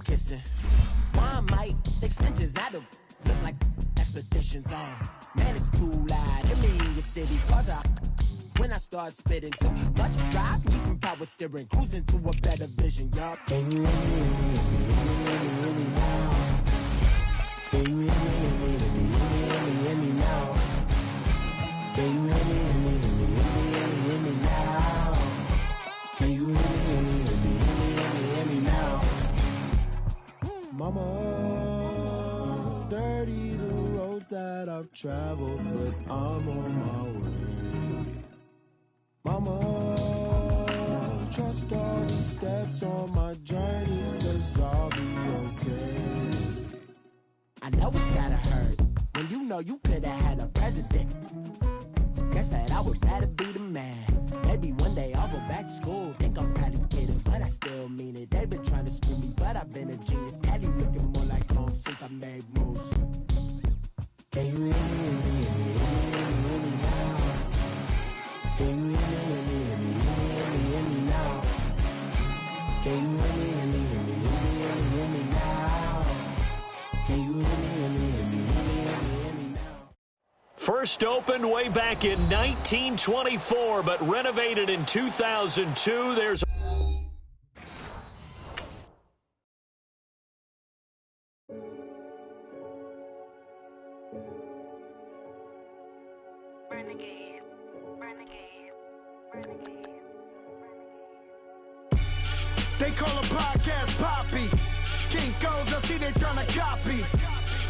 kissing. One might extensions that'll look like expeditions on. Man, it's too loud in me in your city. Cause when I start spitting too much drive, need some power steering, cruising to a better vision, y'all. Can you hear me, hear me now? Can you hear me now? Can you hear me now? Can you hear me now? Mama, dirty the roads that I've traveled, but I'm on my way. Mama, trust all the steps on my journey, 'cause I'll be okay. I know it's gotta hurt when you know you could've had a president. Guess that I would rather be the man. Maybe one day I'll go back to school. Think I'm probably kidding, but I still mean it. They've been trying to screw me, but I've been a genius. Caddy looking more like home since I made moves. Can you hear me now? Can you hear me now? Can you hear me now? Can you hear me now? First opened way back in 1924, but renovated in 2002. There's They call a podcast Poppy. Kinkos, I see they tryna copy.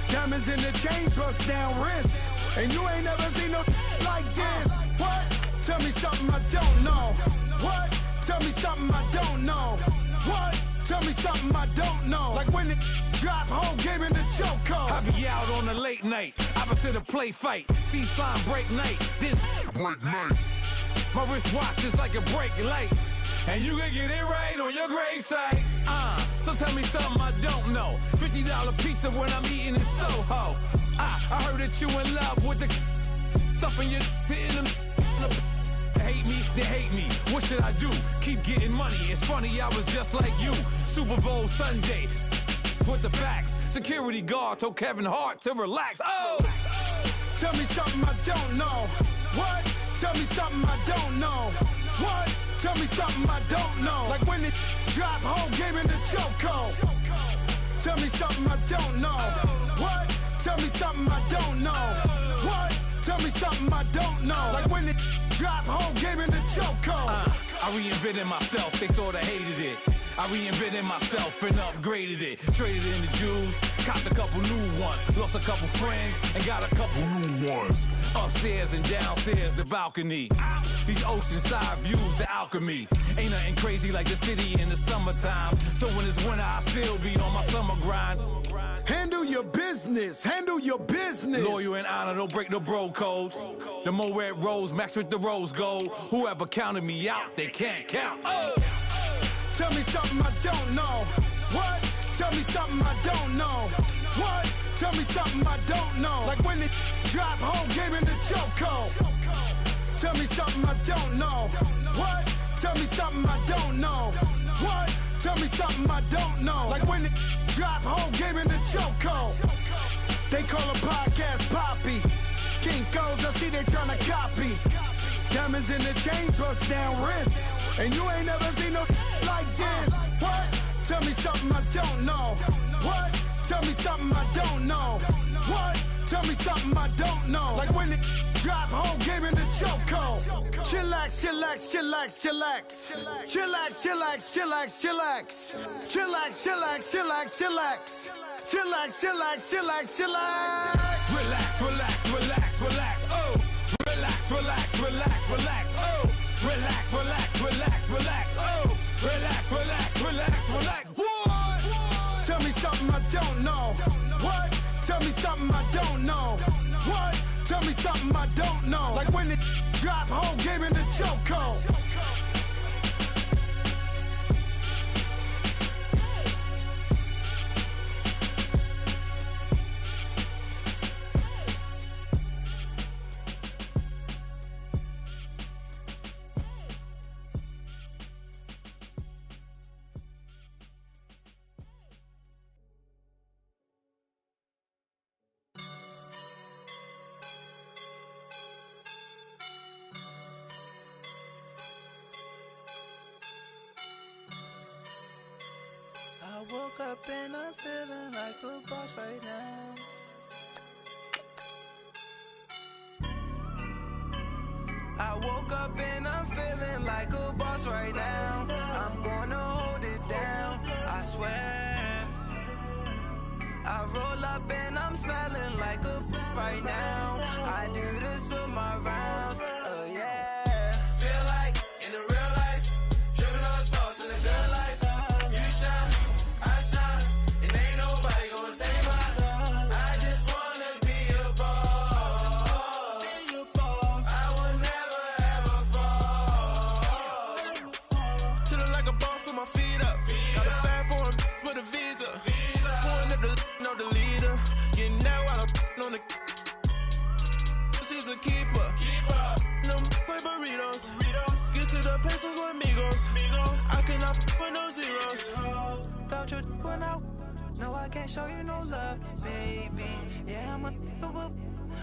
Diamonds in the chains, bust down wrists. And you ain't never seen no like this. What? Tell me something I don't know. What? Tell me something I don't know. What? Tell me something I don't know. Like when it drop, whole game in the chokehold. I be out on a late night, opposite a play fight. See sign break night, this break night. My wristwatch is like a brake light. And you can get it right on your gravesite. So tell me something I don't know. $50 pizza when I'm eating in Soho. I heard that you in love with the stuff in your in them. Hate me, they hate me. What should I do? Keep getting money. It's funny, I was just like you. Super Bowl Sunday. With the facts. Security guard told Kevin Hart to relax. Oh! Tell me something I don't know. What? Tell me something I don't know. What? Tell me something I don't know. Like when it drop, whole game in the chokehold. Tell me something I don't know. What? Tell me something I don't know. What? Tell me something I don't know. Like when it drop, whole game in the chokehold. I reinvented myself, they sorta hated it. I reinvented myself and upgraded it. Traded in the jewels, copped a couple new ones. Lost a couple friends and got a couple new ones. Upstairs and downstairs, the balcony. These oceanside views, the alchemy. Ain't nothing crazy like the city in the summertime. So when it's winter, I still be on my summer grind. Handle your business, handle your business. Loyal and honor, don't break the bro codes. The more red rose, max with the rose gold. Whoever counted me out, they can't count. Oh! Tell me something I don't know. What? Tell me something I don't know. What? Tell me something I don't know. Like when it drop, whole game in the chokehold. Tell me something I don't know. What? Tell me something I don't know. What? Tell me something I don't know. Like when it drop, whole game in the chokehold. They call a podcast Poppy. Kinkos, I see they tryna copy. Diamonds in the chains, bust down wrists. And you ain't never seen no like this. What? Tell me something I don't know. What? Tell me something I don't know. What? Tell me something I don't know. Like when it drop, whole game in the chokehold. Chillax, chillax, chillax, chillax. Chillax, chillax, chillax, chillax. Chillax, chillax, chillax, chillax. Chillax, chillax, chillax, chillax. Relax, relax, relax, relax. Oh! Relax, relax, relax, relax. Oh! Relax, relax, relax, relax. Oh! Relax, relax, relax, relax. What? Tell me something I don't know. What? Tell me something I don't know. What? Tell me something I don't know. Like when it drop, whole game in the chokehold. woke up and I'm feeling like a boss right now. I woke up and I'm feeling like a boss right now. I'm gonna hold it down, I swear. I roll up and I'm smelling like a right now. I do this for my rounds, yeah. Feel like in the real life, dripping on sauce in the good life. You shine, I shine, and ain't nobody gonna take mine. I just wanna be a boss. I will never ever fall. Chillin' like a boss with my feet up. Got a bag for him with a visa. Pouring up the leader. Getting that while I'm on the. She's a keeper. No burritos. Get to the pesos with amigos. I cannot with no zeros. Don't you when no, I can't show you no love, baby. Yeah,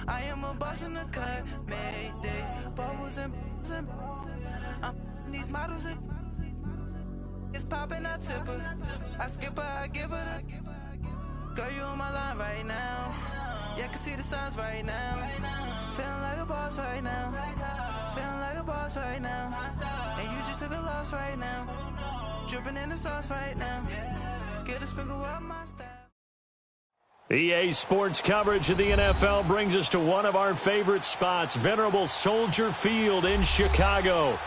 I am a boss in the cut, Mayday. Bubbles and these models it's popping, I tip her. I skip her, I give her the. Girl, you on my line right now. Yeah, I can see the signs right now. Feeling like a boss right now. Feeling like a boss right now. And you just took a loss right now. Dripping in the sauce right now. Get a sprinkle up my style. EA Sports coverage of the NFL brings us to one of our favorite spots, venerable Soldier Field in Chicago.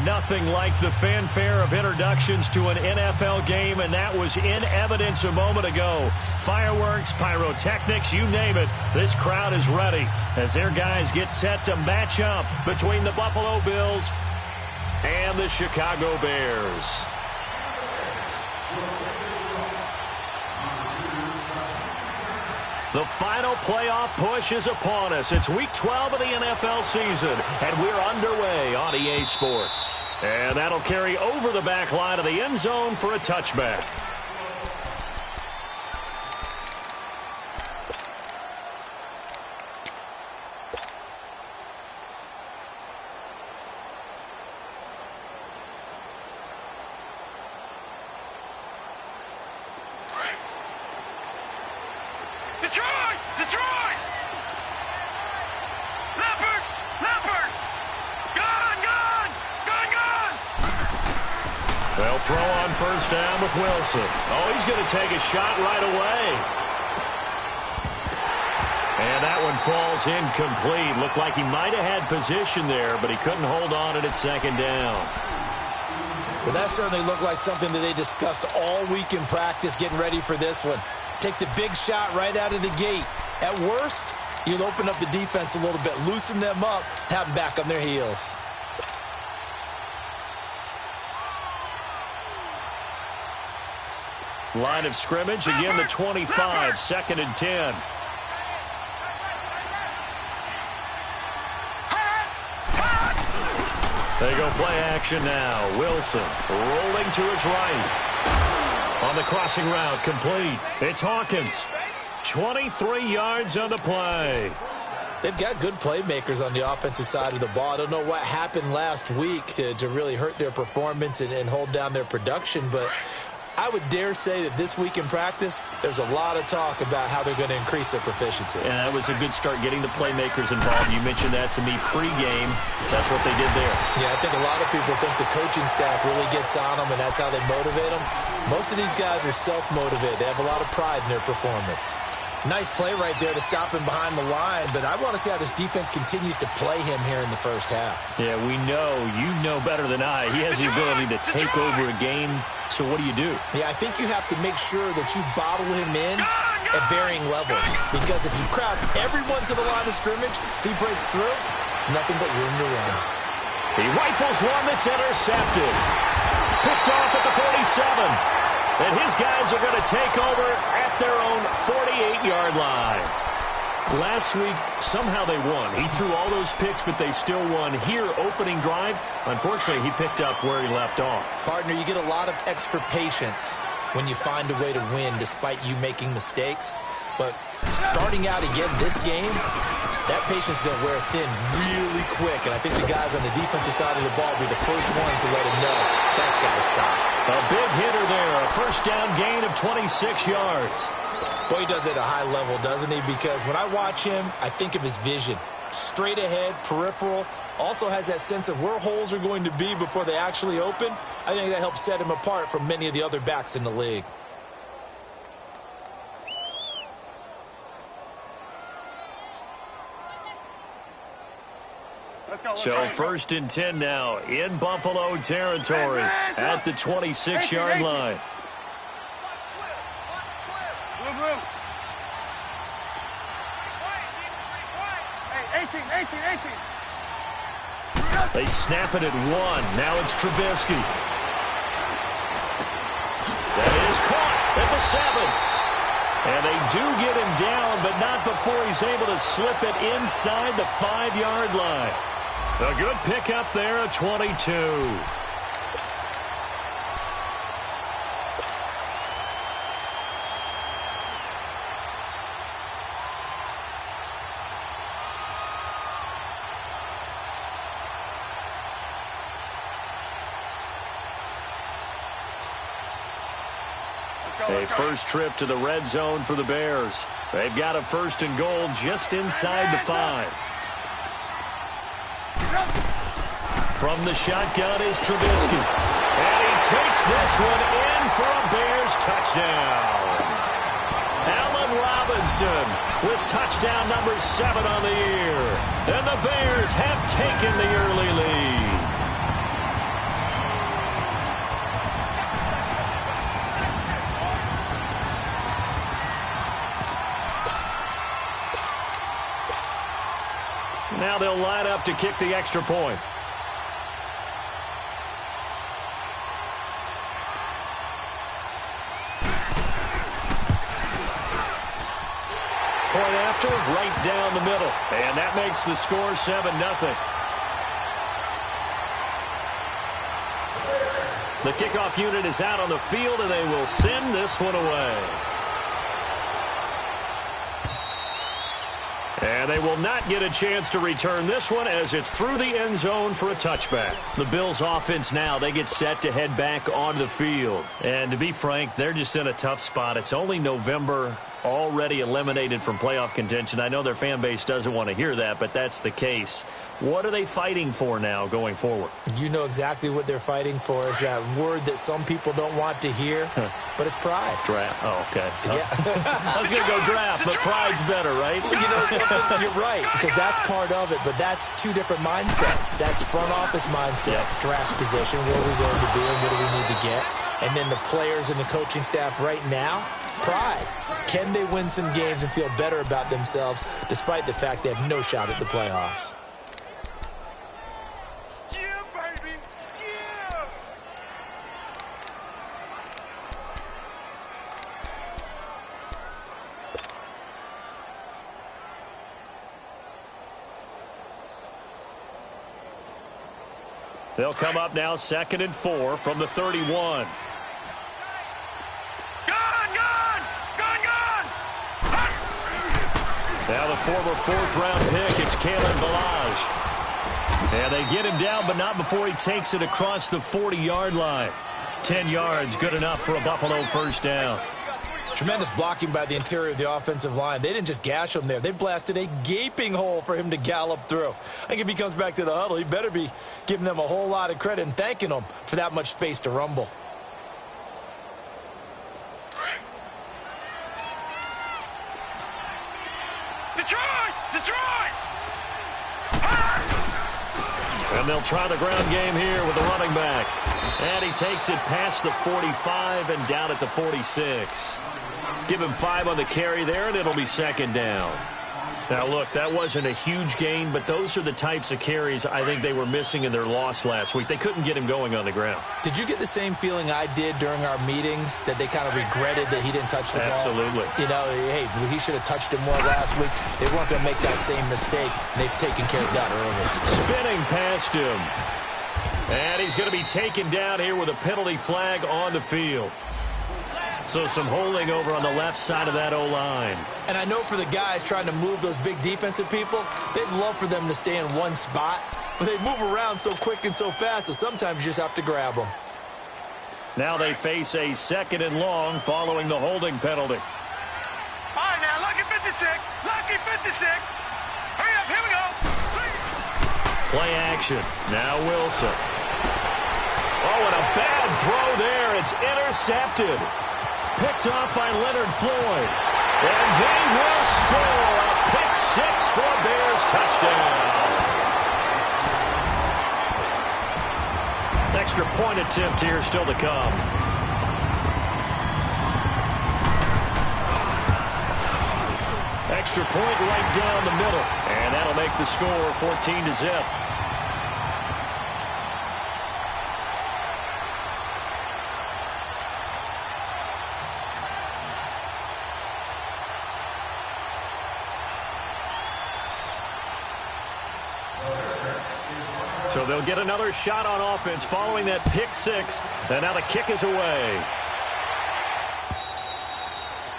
Nothing like the fanfare of introductions to an NFL game, and that was in evidence a moment ago. Fireworks, pyrotechnics, you name it. This crowd is ready as their guys get set to match up between the Buffalo Bills and the Chicago Bears. The final playoff push is upon us. It's week 12 of the NFL season, and we're underway on EA Sports. And that'll carry over the back line of the end zone for a touchback. Detroit! Leopard! Gone! They'll throw on first down with Wilson. Oh, he's going to take a shot right away. And that one falls incomplete. Looked like he might have had position there, but he couldn't hold on at second down. Well, that certainly looked like something that they discussed all week in practice, getting ready for this one. Take the big shot right out of the gate. At worst, you'll open up the defense a little bit, loosen them up, have them back on their heels. Line of scrimmage, again the 25, second and 10. They go play action now. Wilson rolling to his right. On the crossing route, complete. It's Hawkins. 23 yards on the play. They've got good playmakers on the offensive side of the ball. I don't know what happened last week to really hurt their performance and hold down their production, but I would dare say that this week in practice, there's a lot of talk about how they're going to increase their proficiency. And that was a good start getting the playmakers involved. You mentioned that to me pregame. That's what they did there. Yeah, I think a lot of people think the coaching staff really gets on them, and that's how they motivate them. Most of these guys are self-motivated. They have a lot of pride in their performance. Nice play right there to stop him behind the line, but I want to see how this defense continues to play him here in the first half. Yeah, we know. You know better than I. He has the ability to take over a game. So what do you do? Yeah, I think you have to make sure that you bottle him in at varying levels. Because if you crowd everyone to the line of scrimmage, if he breaks through, there's nothing but room to run. He rifles one that's intercepted. Picked off at the 47. And his guys are going to take over at their own 48-yard line. Last week, somehow they won. He threw all those picks, but they still won. Here, opening drive, unfortunately, he picked up where he left off. Partner, you get a lot of extra patience when you find a way to win despite you making mistakes. But starting out again this game, that patience is going to wear thin really quick, and I think the guys on the defensive side of the ball will be the first ones to let him know that's got to stop. A big hitter there, a first down gain of 26 yards. Boy, he does it at a high level, doesn't he? Because when I watch him, I think of his vision. Straight ahead, peripheral, also has that sense of where holes are going to be before they actually open. I think that helps set him apart from many of the other backs in the league. So 1st and 10 now in Buffalo territory at the 26-yard line. They snap it at 1. Now it's Trubisky. That is caught at the 7. And they do get him down, but not before he's able to slip it inside the 5-yard line. A good pickup there at 22. A first trip to the red zone for the Bears. They've got a 1st and goal just inside the 5. From the shotgun is Trubisky. And he takes this one in for a Bears touchdown. Allen Robinson with touchdown number 7 on the year. And the Bears have taken the early lead. Now they'll line up to kick the extra point. Point after, right down the middle. And that makes the score 7-0. The kickoff unit is out on the field, and they will send this one away. And they will not get a chance to return this one as it's through the end zone for a touchback. The Bills offense now, they get set to head back on the field. And to be frank, they're just in a tough spot. It's only November, already eliminated from playoff contention. I know their fan base doesn't want to hear that, but that's the case. What are they fighting for now going forward? You know exactly what they're fighting for is that word that some people don't want to hear, but it's pride. Draft. Oh, okay. Yeah. I was going to go draft, but pride's better, right? You know something? You're right, because that's part of it, but that's two different mindsets. That's front office mindset, draft position, where are we going to be and what do we need to get? And then the players and the coaching staff right now, pride. Can they win some games and feel better about themselves despite the fact they have no shot at the playoffs? They'll come up now 2nd and 4 from the 31. Now the former 4th-round pick, it's Kalen Ballage. And they get him down, but not before he takes it across the 40-yard line. 10 yards, good enough for a Buffalo first down. Tremendous blocking by the interior of the offensive line. They didn't just gash him there. They blasted a gaping hole for him to gallop through. I think if he comes back to the huddle, he better be giving them a whole lot of credit and thanking them for that much space to rumble. And they'll try the ground game here with the running back. And he takes it past the 45 and down at the 46. Give him 5 on the carry there, and it'll be 2nd down. Now, look, that wasn't a huge gain, but those are the types of carries I think they were missing in their loss last week. They couldn't get him going on the ground. Did you get the same feeling I did during our meetings, that they kind of regretted that he didn't touch the ball? Absolutely. You know, hey, he should have touched it more last week. They weren't going to make that same mistake, and they've taken care of that early. Spinning past him. And he's going to be taken down here with a penalty flag on the field. So some holding over on the left side of that O-line. And I know for the guys trying to move those big defensive people, they'd love for them to stay in one spot, but they move around so quick and so fast that sometimes you just have to grab them. Now they face a 2nd and long following the holding penalty. All right, now, lucky 56. Lucky 56. Hurry up, here we go. Play action. Now Wilson. Oh, and a bad throw there. It's intercepted. Picked off by Leonard Floyd. And they will score a pick-6 for a Bears touchdown. Extra point attempt here still to come. Extra point right down the middle. And that'll make the score 14-0. So they'll get another shot on offense following that pick-6. And now the kick is away.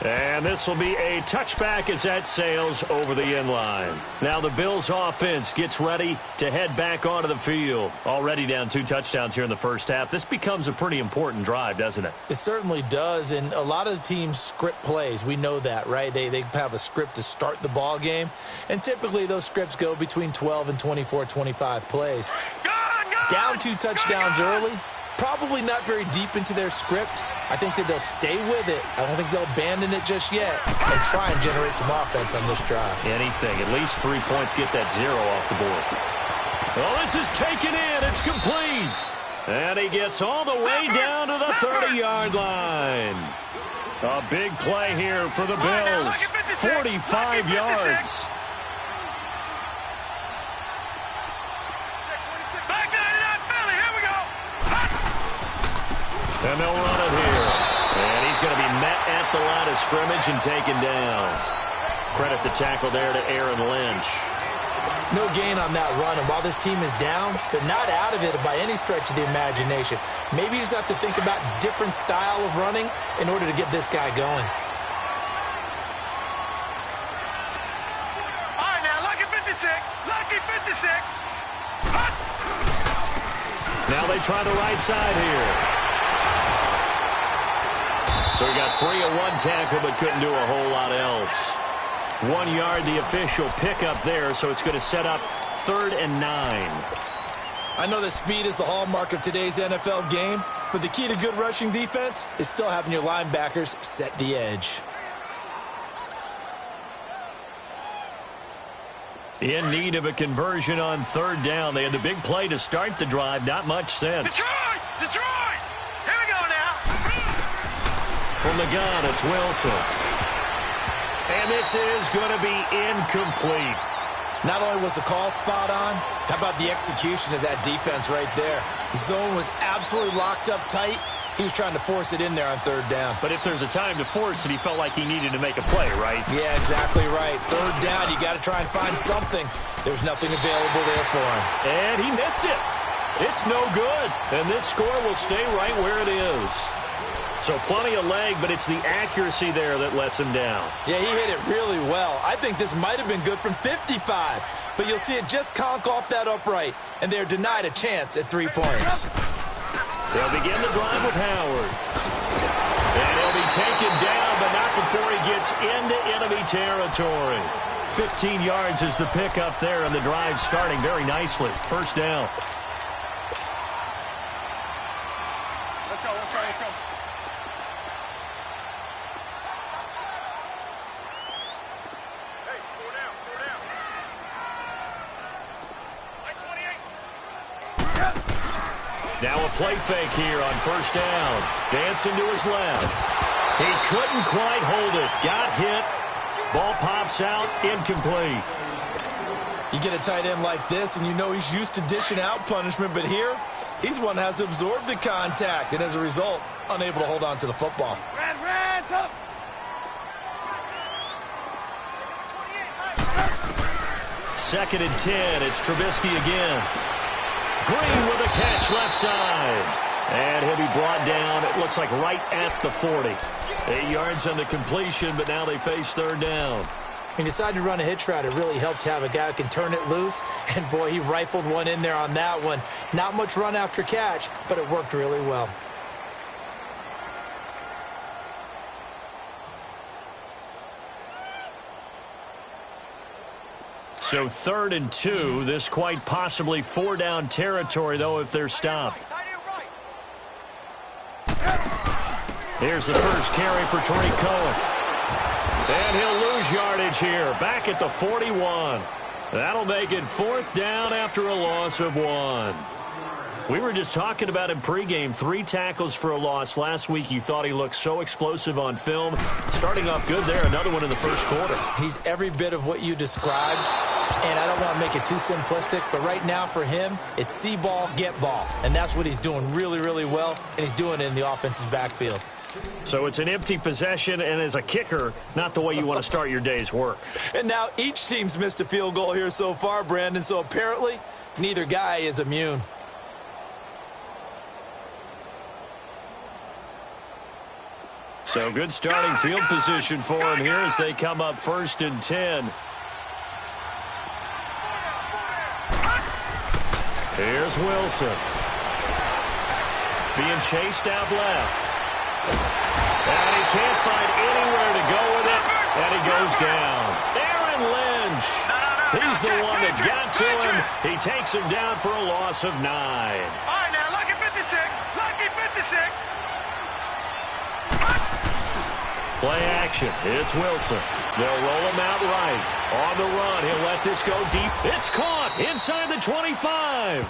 And this will be a touchback as that sails over the end line. Now the Bills offense gets ready to head back onto the field. Already down 2 touchdowns here in the first half. This becomes a pretty important drive, doesn't it? It certainly does, and a lot of the teams script plays. We know that, right? They have a script to start the ball game, and typically those scripts go between 12 and 24, 25 plays. Down 2 touchdowns early. Probably not very deep into their script. I think that they'll stay with it. I don't think they'll abandon it just yet and try and generate some offense on this drive. Anything. At least 3 points. Get that 0 off the board. Oh, this is taken in. It's complete. And he gets all the way down to the 30-yard line. A big play here for the Bills. 45 yards. And they'll run it here. And he's going to be met at the line of scrimmage and taken down. Credit the tackle there to Aaron Lynch. No gain on that run. And while this team is down, they're not out of it by any stretch of the imagination. Maybe you just have to think about different style of running in order to get this guy going. All right, now, lucky 56. Lucky 56. Now they try the right side here. So he got free of 1 tackle, but couldn't do a whole lot else. 1 yard, the official pickup there, so it's going to set up 3rd and 9. I know that speed is the hallmark of today's NFL game, but the key to good rushing defense is still having your linebackers set the edge. In need of a conversion on 3rd down. They had the big play to start the drive. Not much sense. Detroit! Detroit! Here we go now. From the gun, it's Wilson. And this is going to be incomplete. Not only was the call spot on, how about the execution of that defense right there? The zone was absolutely locked up tight. He was trying to force it in there on 3rd down. But if there's a time to force it, he felt like he needed to make a play, right? Yeah, exactly right. 3rd down, you got to try and find something. There's nothing available there for him. And he missed it. It's no good. And this score will stay right where it is. So plenty of leg, but it's the accuracy there that lets him down. Yeah, he hit it really well. I think this might have been good from 55. But you'll see it just conk off that upright. And they're denied a chance at 3 points. They'll begin the drive with Howard. And he'll be taken down, but not before he gets into enemy territory. 15 yards is the pickup there, and the drive starting very nicely. 1st down. Let's go. Let's try it. Go. Hey, 4 down. 4 down. Like 28. Now a play fake here on 1st down. Dancing to his left. He couldn't quite hold it. Got hit. Ball pops out. Incomplete. You get a tight end like this, and you know he's used to dishing out punishment, but here, he's the one that has to absorb the contact, and as a result, unable to hold on to the football. Red, up. 2nd and 10. It's Trubisky again. Green with a catch left side. And he'll be brought down, it looks like right at the 40. 8 yards on the completion, but now they face third down. He decided to run a hitch route. It really helped to have a guy who can turn it loose. And, boy, he rifled one in there on that one. Not much run after catch, but it worked really well. So 3rd and 2. This quite possibly 4-down territory, though, if they're stopped. Here's the first carry for Tariq Cohen. And he'll lose yardage here. Back at the 41. That'll make it 4th down after a loss of 1. We were just talking about him pregame. 3 tackles for a loss. Last week you thought he looked so explosive on film. Starting off good there. Another one in the first quarter. He's every bit of what you described. And I don't want to make it too simplistic, but right now for him, it's see ball, get ball. And that's what he's doing really, really well. And he's doing it in the offense's backfield. So it's an empty possession, and as a kicker, not the way you want to start your day's work. And now each team's missed a field goal here so far, Brandon, so apparently neither guy is immune. So good starting field position for him here as they come up 1st and 10. Here's Wilson. Being chased out left. And he can't find anywhere to go with it, and he goes down. Aaron Lynch. He's the one that got to him. He takes him down for a loss of 9. All right, now, lucky 56. Lucky 56. Play action. It's Wilson. They'll roll him out right. On the run, he'll let this go deep. It's caught inside the 25.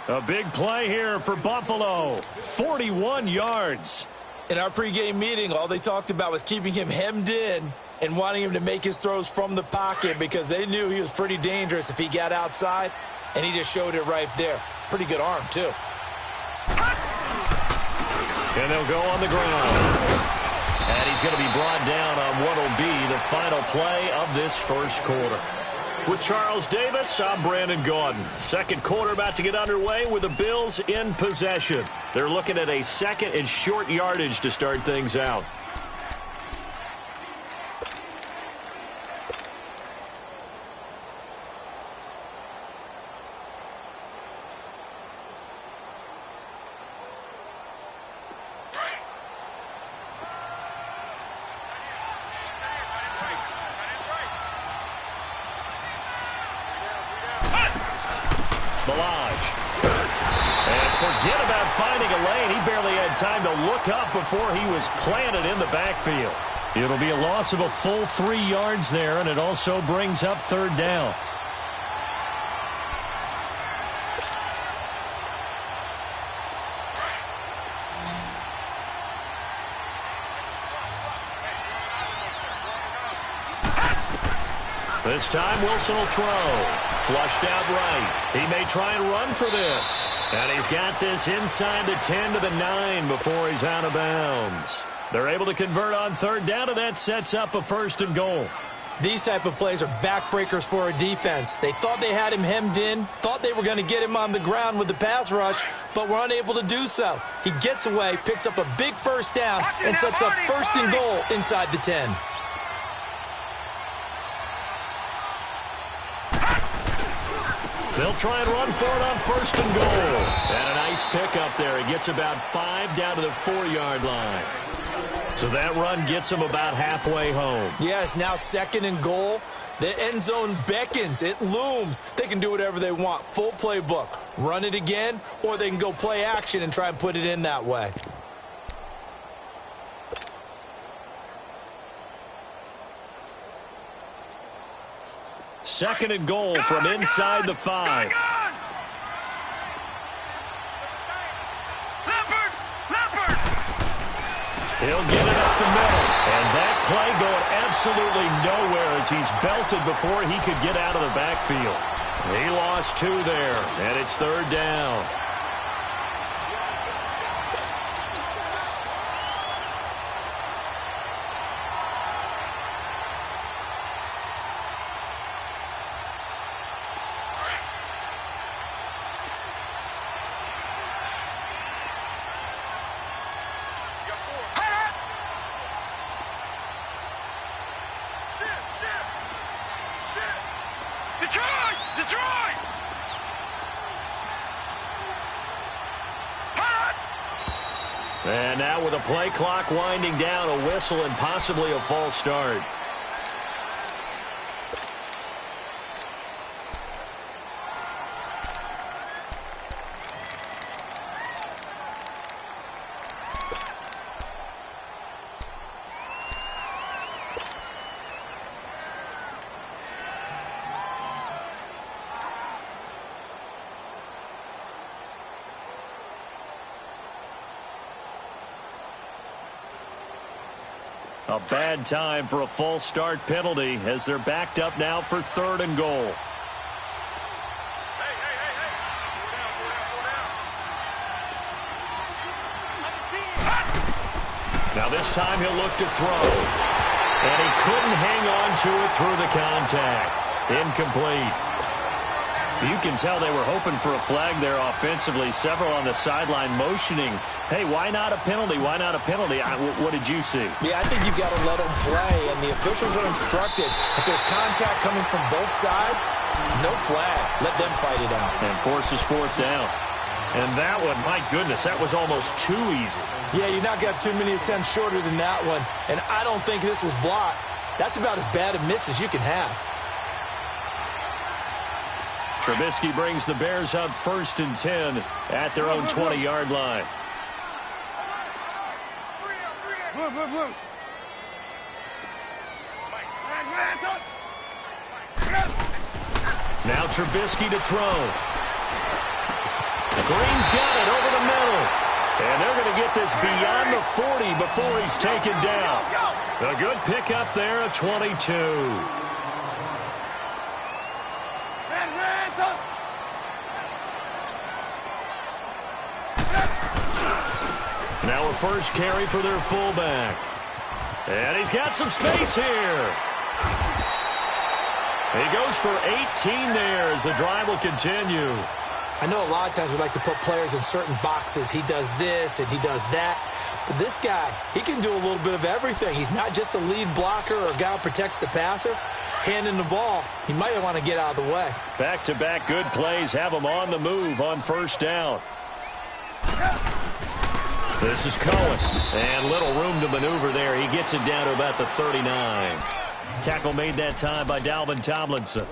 A big play here for Buffalo. 41 yards. In our pregame meeting, all they talked about was keeping him hemmed in and wanting him to make his throws from the pocket because they knew he was pretty dangerous if he got outside, and he just showed it right there. Pretty good arm, too. And they'll go on the ground. And he's going to be brought down on what will be the final play of this first quarter. With Charles Davis, I'm Brandon Gaudin. Second quarter about to get underway with the Bills in possession. They're looking at a 2nd and short yardage to start things out. Time to look up before he was planted in the backfield. It'll be a loss of a full 3 yards there, and it also brings up 3rd down. This time Wilson will throw. Flushed out right. He may try and run for this. And he's got this inside the 10 to the 9 before he's out of bounds. They're able to convert on 3rd down, and that sets up a 1st and goal. These type of plays are backbreakers for a defense. They thought they had him hemmed in, thought they were going to get him on the ground with the pass rush, but were unable to do so. He gets away, picks up a big 1st down, and sets up 1st and goal inside the 10. They'll try and run for it on 1st and goal. And a nice pickup there. He gets about 5 down to the 4-yard line. So that run gets him about halfway home. Yes, now 2nd and goal. The end zone beckons. It looms. They can do whatever they want. Full playbook. Run it again, or they can go play action and try and put it in that way. Second and goal from inside the 5. He'll get it up the middle. And that play going absolutely nowhere as he's belted before he could get out of the backfield. He lost 2 there, and it's 3rd down. Detroit! Detroit! And now with a play clock winding down, a whistle and possibly a false start. A bad time for a false start penalty as they're backed up now for 3rd and goal. Now this time he'll look to throw. And he couldn't hang on to it through the contact. Incomplete. You can tell they were hoping for a flag there offensively. Several on the sideline motioning, hey, why not a penalty? Why not a penalty? What did you see? Yeah, I think you've got to let them play, and the officials are instructed. If there's contact coming from both sides, no flag. Let them fight it out. And forces 4th down. And that one, my goodness, that was almost too easy. Yeah, you not got too many attempts shorter than that one, and I don't think this was blocked. That's about as bad a miss as you can have. Trubisky brings the Bears up 1st and 10 at their own 20-yard line. Now Trubisky to throw. Green's got it over the middle. And they're going to get this beyond the 40 before he's taken down. A good pickup there at 22. Now a first carry for their fullback. And he's got some space here. He goes for 18 there as the drive will continue. I know a lot of times we like to put players in certain boxes. He does this and he does that. But this guy, he can do a little bit of everything. He's not just a lead blocker or a guy who protects the passer. Handing the ball, he might want to get out of the way. Back-to-back good plays have him on the move on 1st down. This is Cohen. And little room to maneuver there. He gets it down to about the 39. Tackle made that time by Dalvin Tomlinson.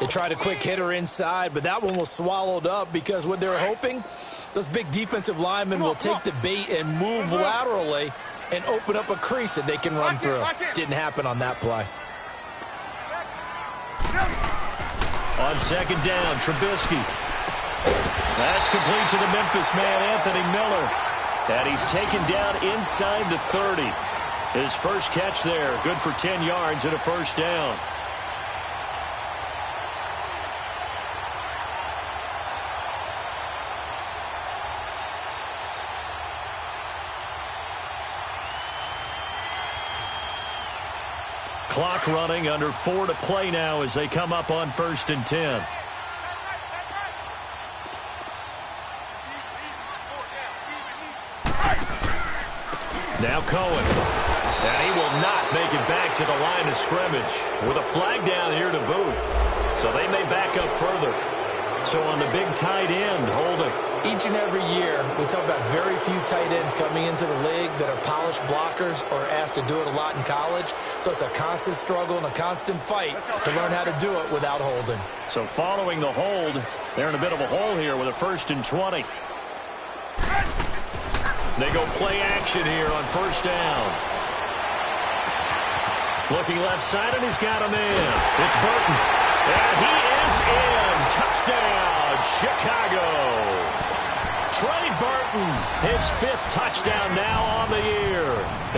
They tried a quick hitter inside, but that one was swallowed up because what they're hoping, those big defensive linemen will take the bait and move laterally and open up a crease that they can run through. Didn't happen on that play. On 2nd down, Trubisky. That's complete to the Memphis man, Anthony Miller. And he's taken down inside the 30. His first catch there, good for 10 yards and a 1st down. Clock running, under 4 to play now as they come up on 1st and 10. Now Cohen. And he will not make it back to the line of scrimmage with a flag down here to boot. So they may back up further. So on the big tight end, holding. Each and every year, we talk about very few tight ends coming into the league that are polished blockers or asked to do it a lot in college. So it's a constant struggle and a constant fight to learn how to do it without holding. So following the hold, they're in a bit of a hole here with a 1st and 20. They go play action here on 1st down. Looking left side, and he's got him in. It's Burton. And he is in. Touchdown, Chicago. Trey Burton, his 5th touchdown now on the year.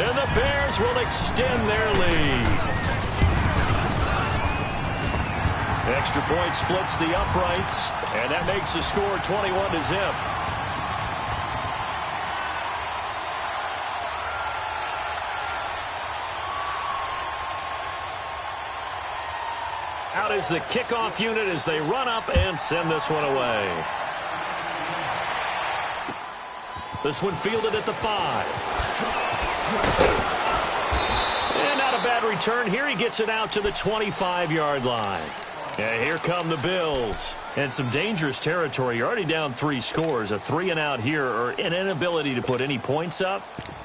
And the Bears will extend their lead. Extra point splits the uprights, and that makes the score 21-0. Out is the kickoff unit as they run up and send this one away. This one fielded at the 5. And not a bad return. Here he gets it out to the 25-yard line. Yeah, here come the Bills. And some dangerous territory. You're already down 3 scores. A 3-and-out here, or an inability to put any points up.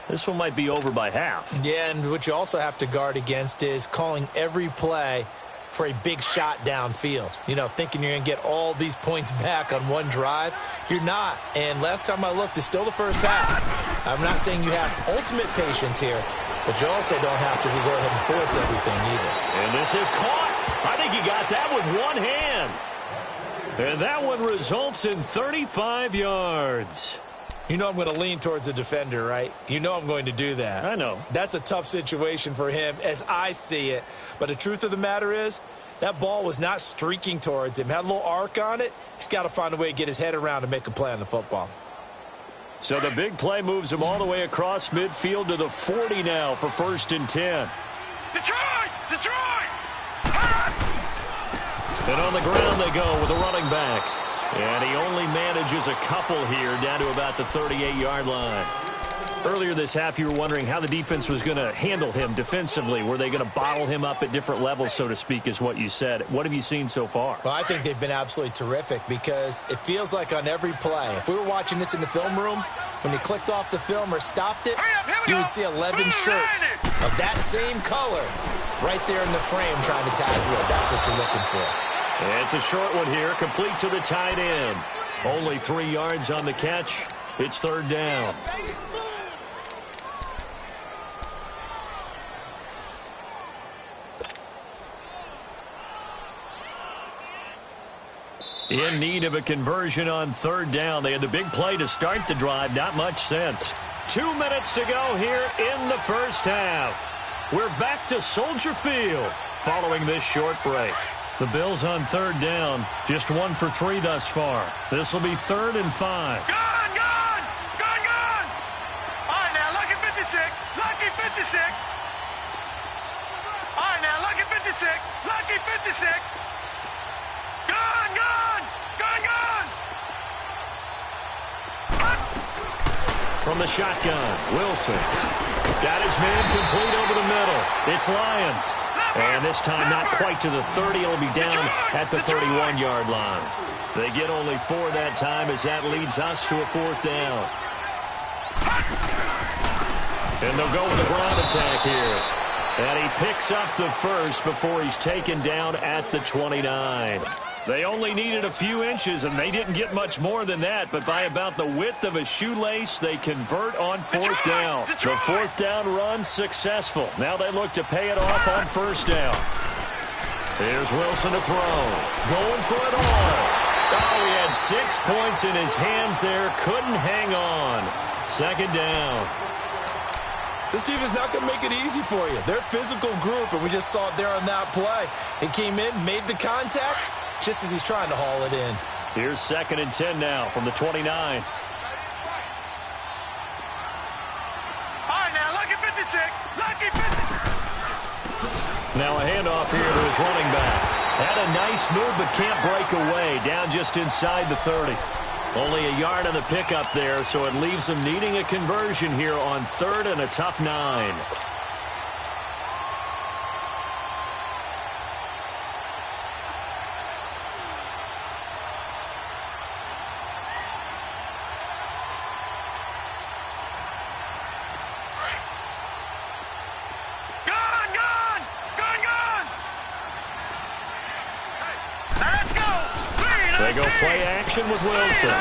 This one might be over by half. Yeah, and what you also have to guard against is calling every play for a big shot downfield. You know, thinking you're going to get all these points back on one drive. You're not. And last time I looked, it's still the first half. I'm not saying you have ultimate patience here, but you also don't have to go ahead and force everything either. And this is caught. I think he got that with one hand. And that one results in 35 yards. You know I'm going to lean towards the defender, right? You know I'm going to do that. I know. That's a tough situation for him as I see it. But the truth of the matter is, that ball was not streaking towards him. Had a little arc on it. He's got to find a way to get his head around and make a play on the football. So the big play moves him all the way across midfield to the 40 now for 1st and 10. Detroit! Detroit! And on the ground they go with a running back. And he only manages a couple here down to about the 38-yard line. Earlier this half, you were wondering how the defense was going to handle him defensively. Were they going to bottle him up at different levels, so to speak, is what you said. What have you seen so far? Well, I think they've been absolutely terrific because it feels like on every play, if we were watching this in the film room, when you clicked off the film or stopped it, you would see 11 shirts of that same color right there in the frame trying to tackle it. That's what you're looking for. It's a short one here, complete to the tight end. Only 3 yards on the catch. It's 3rd down. In need of a conversion on 3rd down. They had the big play to start the drive. Not much sense. 2 minutes to go here in the first half. We're back to Soldier Field following this short break. The Bills on 3rd down. Just 1 for 3 thus far. This will be 3rd and 5. Gone! Gone! Gone! Gone! All right, now, lucky 56. Lucky 56. All right, now, lucky 56. Lucky 56. Gone! Gone! Gone! Gone! From the shotgun, Wilson. Got his man complete over the middle. It's Lions. And this time not quite to the 30. It'll be down at the 31-yard line. They get only 4 that time as that leads us to a 4th down. And they'll go with the ground attack here. And he picks up the first before he's taken down at the 29. They only needed a few inches, and they didn't get much more than that. But by about the width of a shoelace, they convert on 4th down. The 4th down run successful. Now they look to pay it off on 1st down. Here's Wilson to throw. Going for it all. Oh, he had 6 points in his hands there. Couldn't hang on. 2nd down. This team is not going to make it easy for you. They're a physical group, and we just saw it there on that play. He came in, made the contact, just as he's trying to haul it in. Here's 2nd and 10 now from the 29. All right, now, lucky 56. Lucky 56. Now a handoff here to his running back. Had a nice move, but can't break away. Down just inside the 30. Only a yard on the pickup there, so it leaves them needing a conversion here on 3rd and a tough 9. Gone! Gone! Gone! Gone! Let's go! They go play action with Wilson.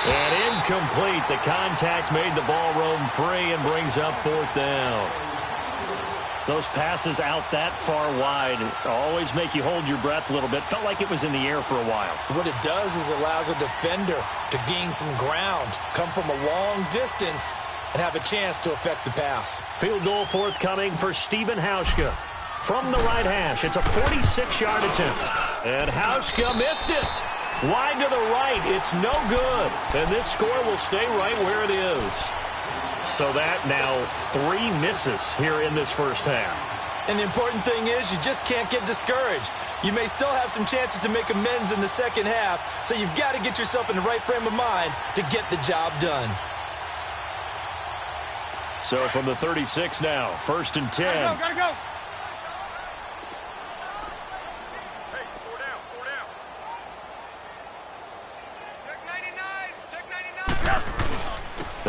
And incomplete. The contact made the ball roam free and brings up 4th down. Those passes out that far wide always make you hold your breath a little bit. Felt like it was in the air for a while. What it does is allows a defender to gain some ground, come from a long distance, and have a chance to affect the pass. Field goal forthcoming for Stephen Hauschka. From the right hash, it's a 46-yard attempt. And Hauschka missed it. Wide to the right, it's no good. And this score will stay right where it is. So that now 3 misses here in this first half. And the important thing is you just can't get discouraged. You may still have some chances to make amends in the second half, so you've got to get yourself in the right frame of mind to get the job done. So from the 36 now, 1st and 10. Gotta go!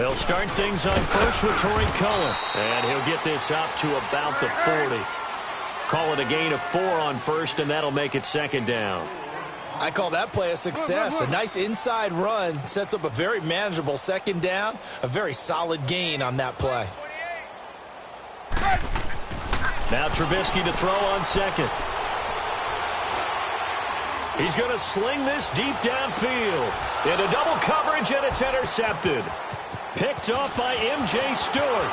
They'll start things on first with Torrey Cohen. And he'll get this up to about the 40. Call it a gain of 4 on first, and that'll make it second down. I call that play a success. A nice inside run sets up a very manageable second down. A very solid gain on that play. Now Trubisky to throw on second. He's going to sling this deep downfield. Into double coverage, and it's intercepted. Picked off by M.J. Stewart.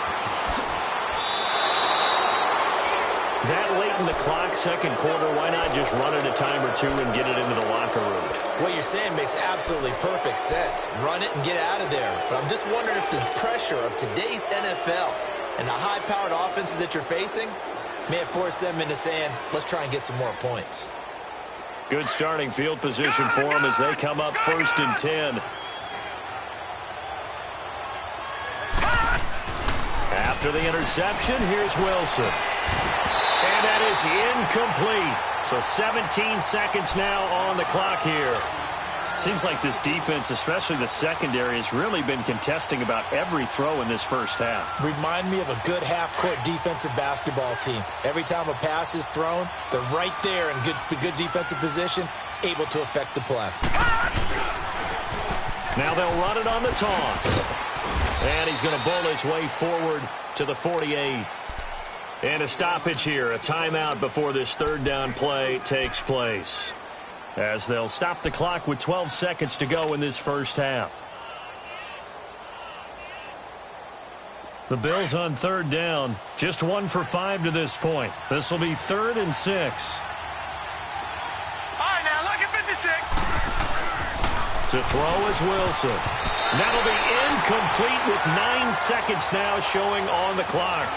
That late in the clock, second quarter, why not just run it a time or two and get it into the locker room? What you're saying makes absolutely perfect sense. Run it and get out of there. But I'm just wondering if the pressure of today's NFL and the high-powered offenses that you're facing may have forced them into saying, let's try and get some more points. Good starting field position for them as they come up first and 10. After the interception, here's Wilson. And that is incomplete. So 17 seconds now on the clock here. Seems like this defense, especially the secondary, has really been contesting about every throw in this first half. Remind me of a good half-court defensive basketball team. Every time a pass is thrown, they're right there in good defensive position, able to affect the play. Now they'll run it on the toss. And he's going to bowl his way forward to the 48. And a stoppage here, a timeout before this third down play takes place, as they'll stop the clock with 12 seconds to go in this first half. The Bills on third down, just 1 for 5 to this point. This will be 3rd and 6. All right, now look at 56. To throw is Wilson. That'll be incomplete with 9 seconds now showing on the clock.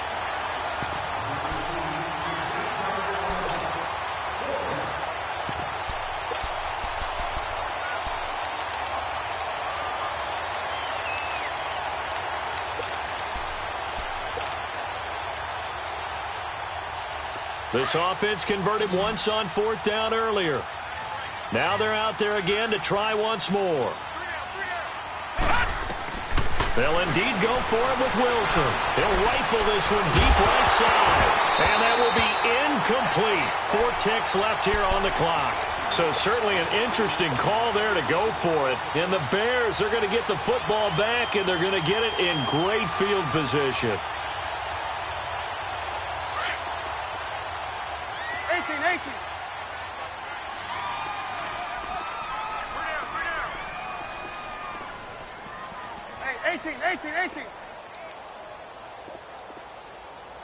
This offense converted once on 4th down earlier. Now they're out there again to try once more. They'll indeed go for it with Wilson. He'll rifle this one deep right side. And that will be incomplete. 4 ticks left here on the clock. So certainly an interesting call there to go for it. And the Bears are going to get the football back, and they're going to get it in great field position. 18. Hey, 18.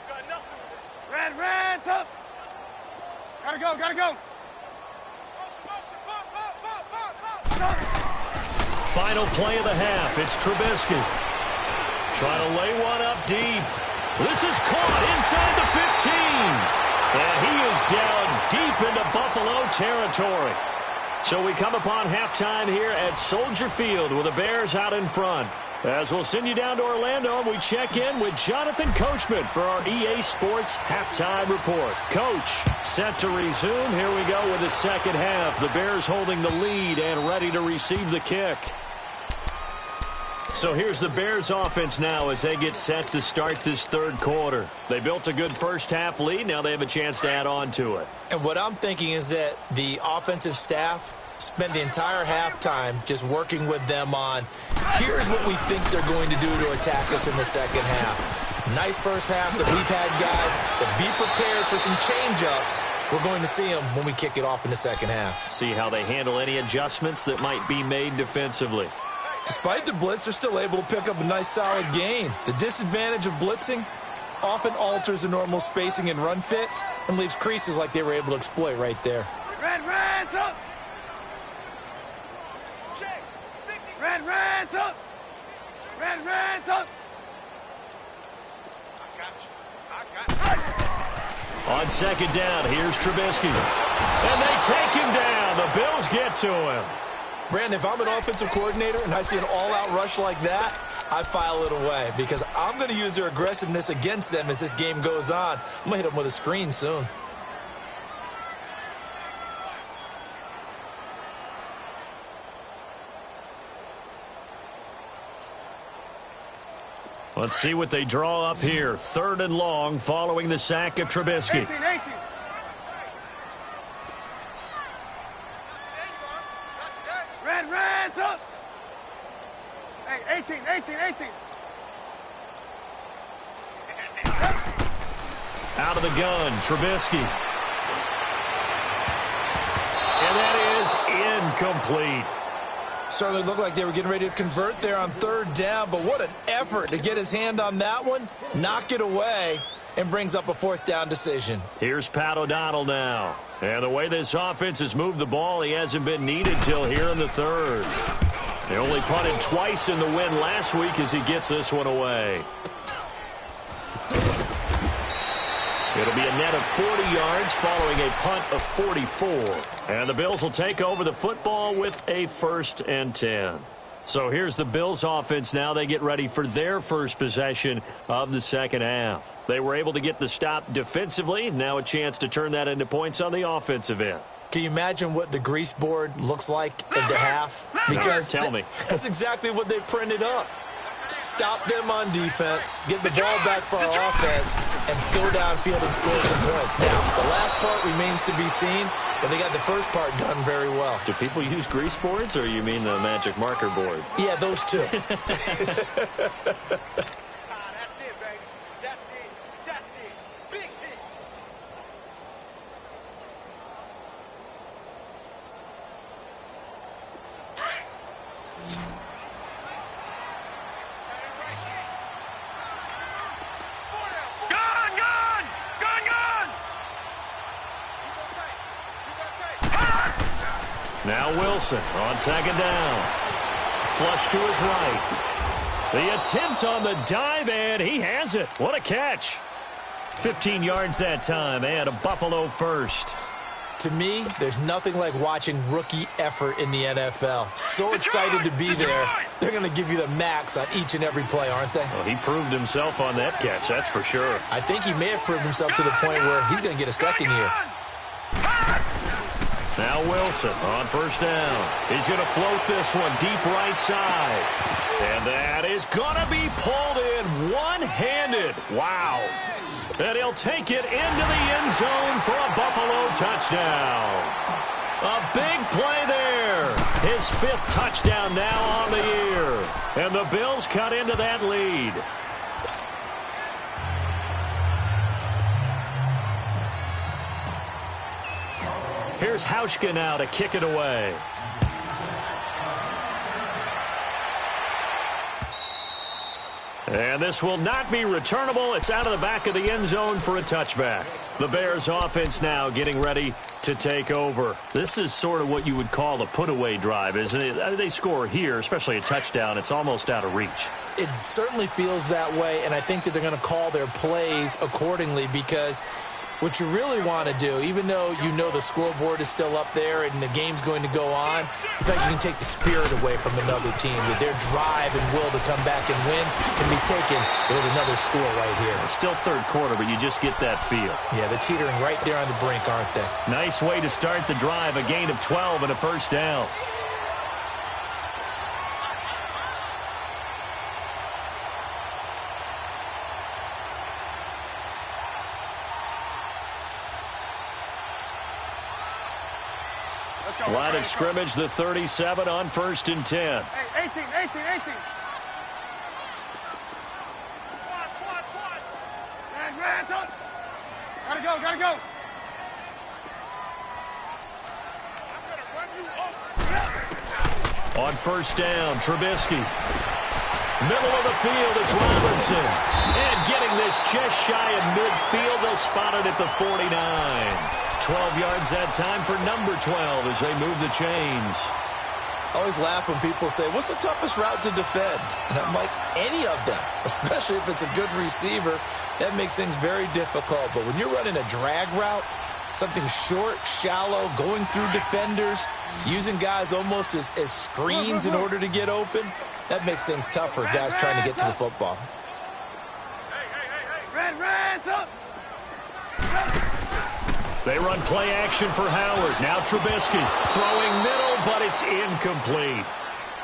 Got nothing. Red, up. Gotta go. Final play of the half. It's Trubisky. Trying to lay one up deep. This is caught inside the 15. And he is down deep into Buffalo territory. So we come upon halftime here at Soldier Field with the Bears out in front. As we'll send you down to Orlando, and we check in with Jonathan Coachman for our EA Sports Halftime Report. Coach, set to resume. Here we go with the second half. The Bears holding the lead and ready to receive the kick. So here's the Bears offense now as they get set to start this third quarter. They built a good first half lead. Now they have a chance to add on to it. And what I'm thinking is that the offensive staff spent the entire halftime just working with them on, here's what we think they're going to do to attack us in the second half. Nice first half that we've had guys that be prepared for some change-ups. We're going to see them when we kick it off in the second half. See how they handle any adjustments that might be made defensively. Despite the blitz, they're still able to pick up a nice solid gain. The disadvantage of blitzing often alters the normal spacing and run fits and leaves creases like they were able to exploit right there. Red, up. Red, up. Red, up. On second down, here's Trubisky. And they take him down. The Bills get to him. Brandon, if I'm an offensive coordinator and I see an all-out rush like that, I file it away because I'm going to use their aggressiveness against them as this game goes on. I'm going to hit them with a screen soon. Let's see what they draw up here. 3rd and long following the sack of Trubisky. 18. Red, up. Hey, 18. Out of the gun, Trubisky. And that is incomplete. Certainly looked like they were getting ready to convert there on 3rd down, but what an effort to get his hand on that one, knock it away, and brings up a 4th down decision. Here's Pat O'Donnell now. And the way this offense has moved the ball, he hasn't been needed till here in the 3rd. They only punted twice in the win last week as he gets this one away. It'll be a net of 40 yards following a punt of 44. And the Bills will take over the football with a 1st and 10. So here's the Bills offense now. They get ready for their first possession of the second half. They were able to get the stop defensively. Now a chance to turn that into points on the offensive end. Can you imagine what the grease board looks like at the half? Because tell me. That's exactly what they printed up. Stop them on defense, get the ball back for our offense, and go downfield and score some points. Now, the last part remains to be seen, but they got the first part done very well. Do people use grease boards, or you mean the magic marker boards? Yeah, those two. Now Wilson on 2nd down. Flush to his right. The attempt on the dive, and he has it. What a catch. 15 yards that time, and a Buffalo first. To me, there's nothing like watching rookie effort in the NFL. So excited to be there. They're going to give you the max on each and every play, aren't they? Well, he proved himself on that catch, that's for sure. I think he may have proved himself to the point where he's going to get a second here. Now Wilson on 1st down. He's going to float this one deep right side. And that is going to be pulled in one-handed. Wow. And he'll take it into the end zone for a Buffalo touchdown. A big play there. His 5th touchdown now on the year. And the Bills cut into that lead. Here's Hauschka now to kick it away. And this will not be returnable. It's out of the back of the end zone for a touchback. The Bears offense now getting ready to take over. This is sort of what you would call a put-away drive, isn't it? They score here, especially a touchdown. It's almost out of reach. It certainly feels that way, and I think that they're going to call their plays accordingly because what you really want to do, even though you know the scoreboard is still up there and the game's going to go on, in fact, you can take the spirit away from another team. With their drive and will to come back and win can be taken with another score right here. It's still 3rd quarter, but you just get that feel. Yeah, they're teetering right there on the brink, aren't they? Nice way to start the drive, a gain of 12 and a 1st down. Line of scrimmage, the 37 on 1st and 10. Hey, 18. Red, up. Gotta go. I'm gonna run you over. On 1st down, Trubisky. Middle of the field is Robinson. And getting this just shy of midfield, they'll spot it at the 49. 12 yards that time for number 12 as they move the chains. I always laugh when people say, what's the toughest route to defend? And I'm like, any of them, especially if it's a good receiver. That makes things very difficult. But when you're running a drag route, something short, shallow, going through defenders, using guys almost as screens in order to get open, that makes things tough for guys trying to get to the football. Red, up. They run play action for Howard. Now Trubisky throwing middle, but it's incomplete.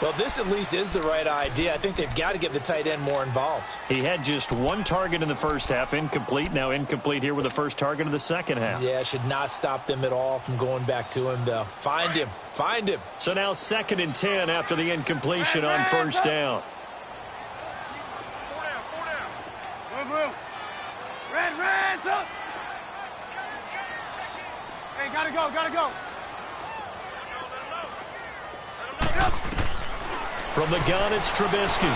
Well, this at least is the right idea. I think they've got to get the tight end more involved. He had just one target in the first half, incomplete. Now incomplete here with the first target of the second half. Yeah, should not stop them at all from going back to him, though. Find him. Find him. So now 2nd and 10 after the incompletion on first down. Red, up. Hey, gotta go. From the gun, it's Trubisky.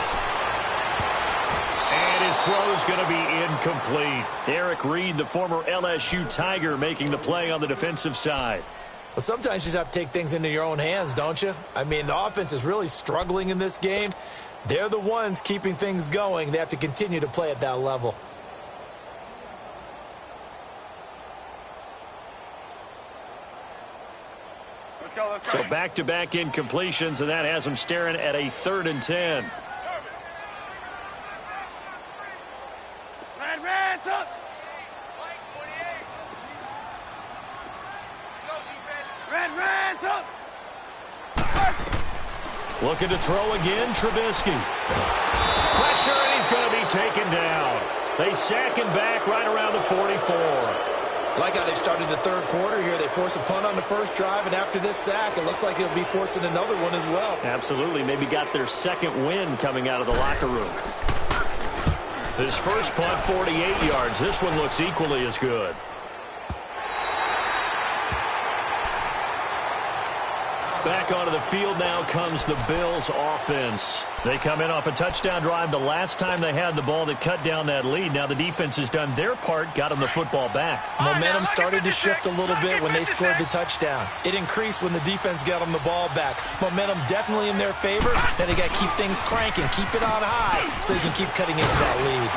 And his throw is going to be incomplete. Eric Reed, the former LSU Tiger, making the play on the defensive side. Well, sometimes you just have to take things into your own hands, don't you? I mean, the offense is really struggling in this game. They're the ones keeping things going. They have to continue to play at that level. So back-to-back incompletions, and that has him staring at a 3rd and 10. Red, up. Red, up. Looking to throw again, Trubisky. Pressure, and he's going to be taken down. They sack him back right around the 44. Like how they started the third quarter here. They force a punt on the first drive, and after this sack, it looks like they'll be forcing another one as well. Absolutely. Maybe got their second win coming out of the locker room. His first punt, 48 yards. This one looks equally as good. Back onto the field now comes the Bills offense. They come in off a touchdown drive the last time they had the ball that cut down that lead. Now the defense has done their part, got them the football back. Momentum started to shift a little bit when they scored the touchdown. It increased when the defense got them the ball back. Momentum definitely in their favor. Now they got to keep things cranking, keep it on high so they can keep cutting into that lead.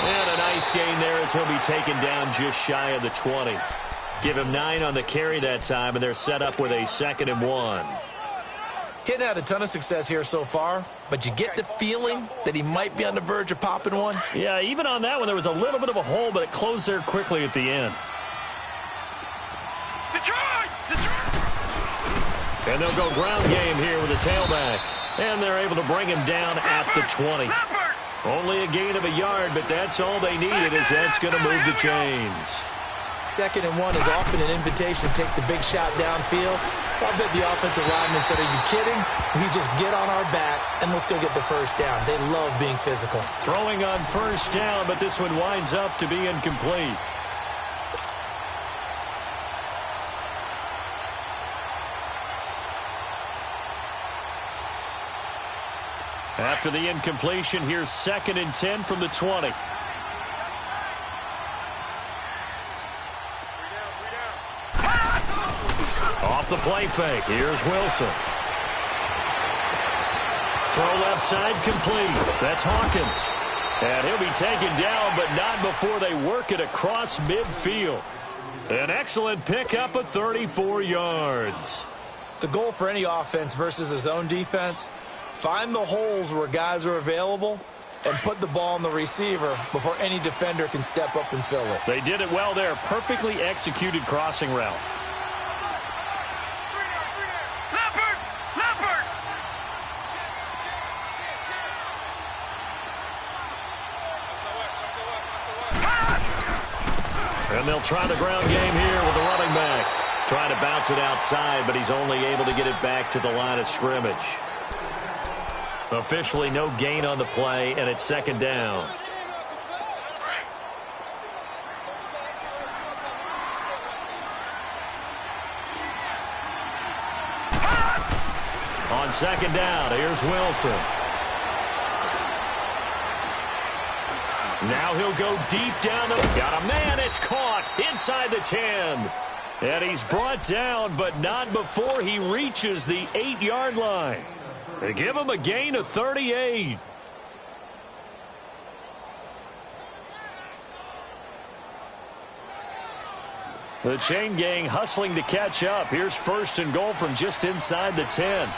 And a nice gain there as he'll be taken down just shy of the 20. Give him 9 on the carry that time, and they're set up with a 2nd and 1. He had a ton of success here so far, but you get the feeling that he might be on the verge of popping one. Yeah, even on that one, there was a little bit of a hole, but it closed there quickly at the end. And they'll go ground game here with a tailback. And they're able to bring him down at the 20. Only a gain of a yard, but that's all they needed, as that's going to move the chains. 2nd and 1 is often an invitation to take the big shot downfield. I bet the offensive lineman said, are you kidding? We just get on our backs, and we'll still get the first down. They love being physical. Throwing on first down, but this one winds up to be incomplete. After the incompletion, here's 2nd and 10 from the 20. Off the play fake. Here's Wilson. Throw left side complete. That's Hawkins. And he'll be taken down, but not before they work it across midfield. An excellent pickup of 34 yards. The goal for any offense versus his own defense, find the holes where guys are available and put the ball on the receiver before any defender can step up and fill it. They did it well there. Perfectly executed crossing route. And they'll try the ground game here with the running back. Trying to bounce it outside, but he's only able to get it back to the line of scrimmage. Officially no gain on the play, and it's 2nd down. On 2nd down, here's Wilson. Now he'll go deep down. Got a man. It's caught inside the 10. And he's brought down, but not before he reaches the 8-yard line. They give him a gain of 38. The chain gang hustling to catch up. Here's 1st and goal from just inside the 10.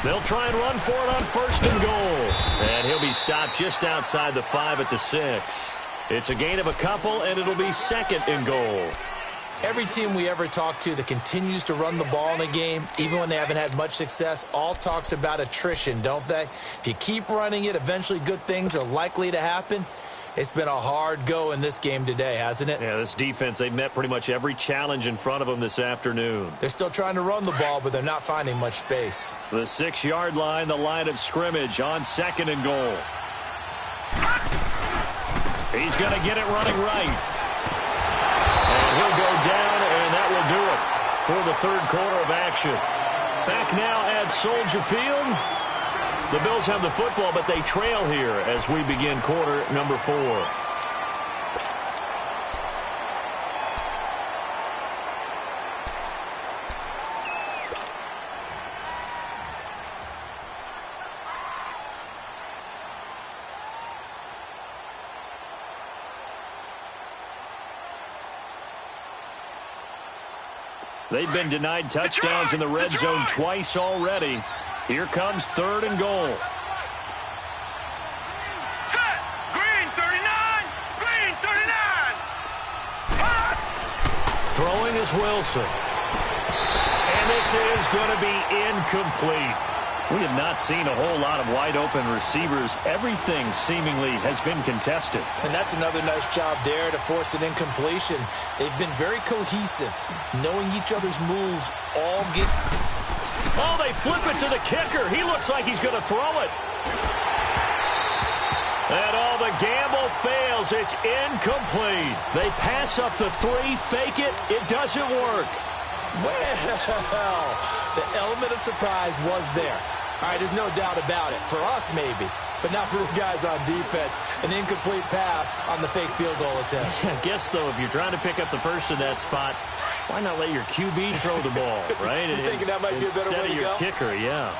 They'll try and run for it on 1st and goal. And he'll be stopped just outside the 5 at the 6. It's a gain of a couple, and it'll be 2nd and goal. Every team we ever talk to that continues to run the ball in a game, even when they haven't had much success, all talks about attrition, don't they? If you keep running it, eventually good things are likely to happen. It's been a hard go in this game today, hasn't it? Yeah, this defense, they've met pretty much every challenge in front of them this afternoon. They're still trying to run the ball, but they're not finding much space. The 6-yard line, the line of scrimmage on 2nd and goal. He's going to get it running right. And he'll go down, and that will do it for the 3rd quarter of action. Back now at Soldier Field. The Bills have the football, but they trail here as we begin quarter number 4. They've been denied touchdowns in the red zone twice already. Here comes 3rd and goal. Set. Green 39. Green 39. Throwing is Wilson. And this is going to be incomplete. We have not seen a whole lot of wide-open receivers. Everything seemingly has been contested. And that's another nice job there to force an incompletion. They've been very cohesive, knowing each other's moves all get... Oh, they flip it to the kicker. He looks like he's going to throw it. And all the gamble fails. It's incomplete. They pass up the 3, fake it. It doesn't work. Well, the element of surprise was there. All right, there's no doubt about it. For us, maybe. But not for the guys on defense. An incomplete pass on the fake field goal attempt. I guess, though, if you're trying to pick up the first in that spot, why not let your QB throw the ball, right? You thinking that might be a better way to go? Instead of your kicker, yeah.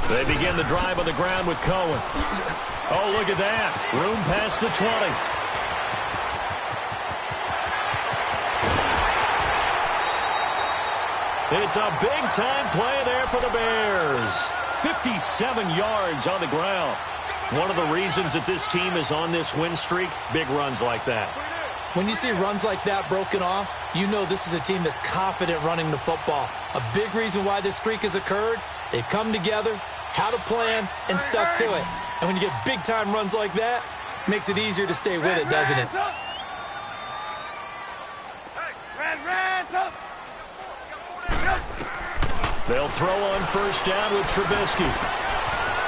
They begin the drive on the ground with Cohen. Oh, look at that. Room past the 20. It's a big-time play there for the Bears. 57 yards on the ground. One of the reasons that this team is on this win streak, big runs like that. When you see runs like that broken off, you know this is a team that's confident running the football. A big reason why this streak has occurred, they've come together, had a plan, and stuck to it. And when you get big-time runs like that, it makes it easier to stay with it, doesn't it? They'll throw on 1st down with Trubisky.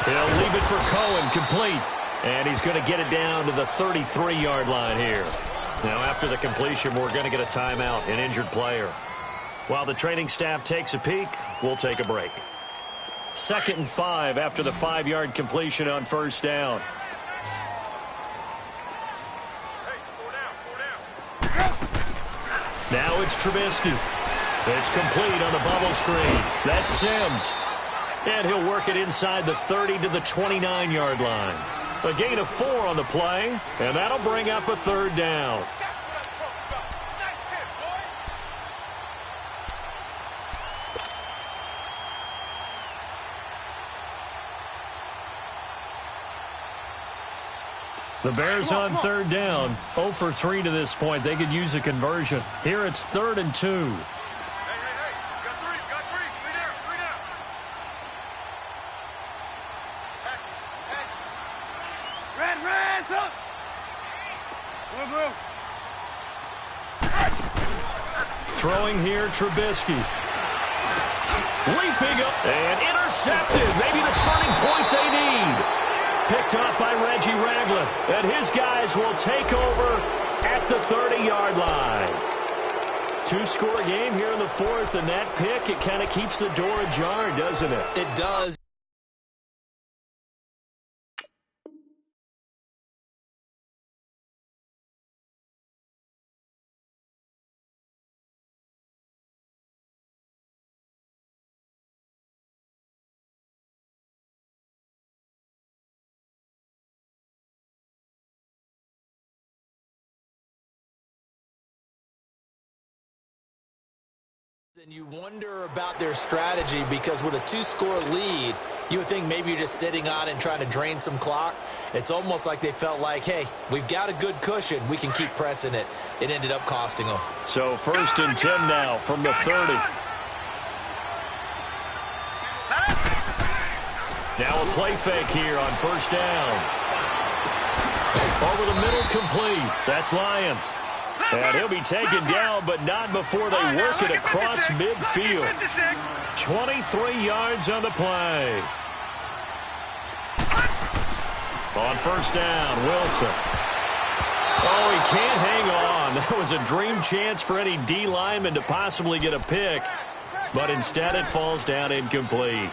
He'll leave it for Cohen, complete. And he's going to get it down to the 33-yard line here. Now, after the completion, we're going to get a timeout, an injured player. While the training staff takes a peek, we'll take a break. 2nd and 5 after the 5-yard completion on 1st down. Now it's Trubisky. It's complete on the bubble screen. That's Sims. And he'll work it inside the 30 to the 29-yard line. A gain of 4 on the play, and that'll bring up a 3rd down. The Bears on 3rd down. 0 for 3 to this point. They could use a conversion. Here it's 3rd and 2. Hey, got three. Three down. Red, up. Blue. Throwing here, Trubisky. Leaping up and intercepted. Maybe the turning point they need. Picked off by Reggie Ragland. And his guys will take over at the 30-yard line. 2-score game here in the 4th, and that pick, it kind of keeps the door ajar, doesn't it? It does. And you wonder about their strategy because with a 2-score lead, you would think maybe you're just sitting on it and trying to drain some clock. It's almost like they felt like, hey, we've got a good cushion. We can keep pressing it. It ended up costing them. So 1st and 10 now from the 30. Now a play fake here on 1st down. Over the middle, complete. That's Lions. And he'll be taken down, but not before they work it across midfield. 23 yards on the play. On 1st down, Wilson. Oh, he can't hang on. That was a dream chance for any D lineman to possibly get a pick, but instead it falls down incomplete.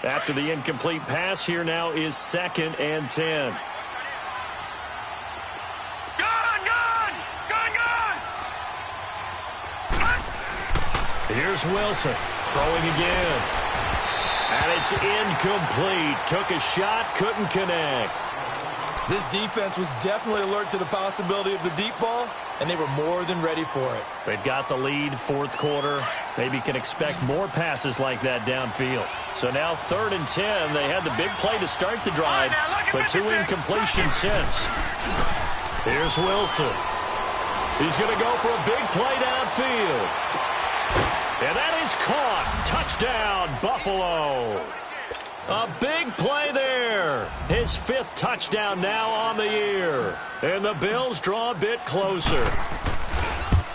After the incomplete pass, here now is 2nd and 10. Here's Wilson throwing again. And it's incomplete. Took a shot, couldn't connect. This defense was definitely alert to the possibility of the deep ball, and they were more than ready for it. They've got the lead, 4th quarter. Maybe can expect more passes like that downfield. So now 3rd and 10. They had the big play to start the drive, but 2 incompletions since. Here's Wilson. He's going to go for a big play downfield. And that is caught. Touchdown, Buffalo. A big play there. His 5th touchdown now on the year. And the Bills draw a bit closer.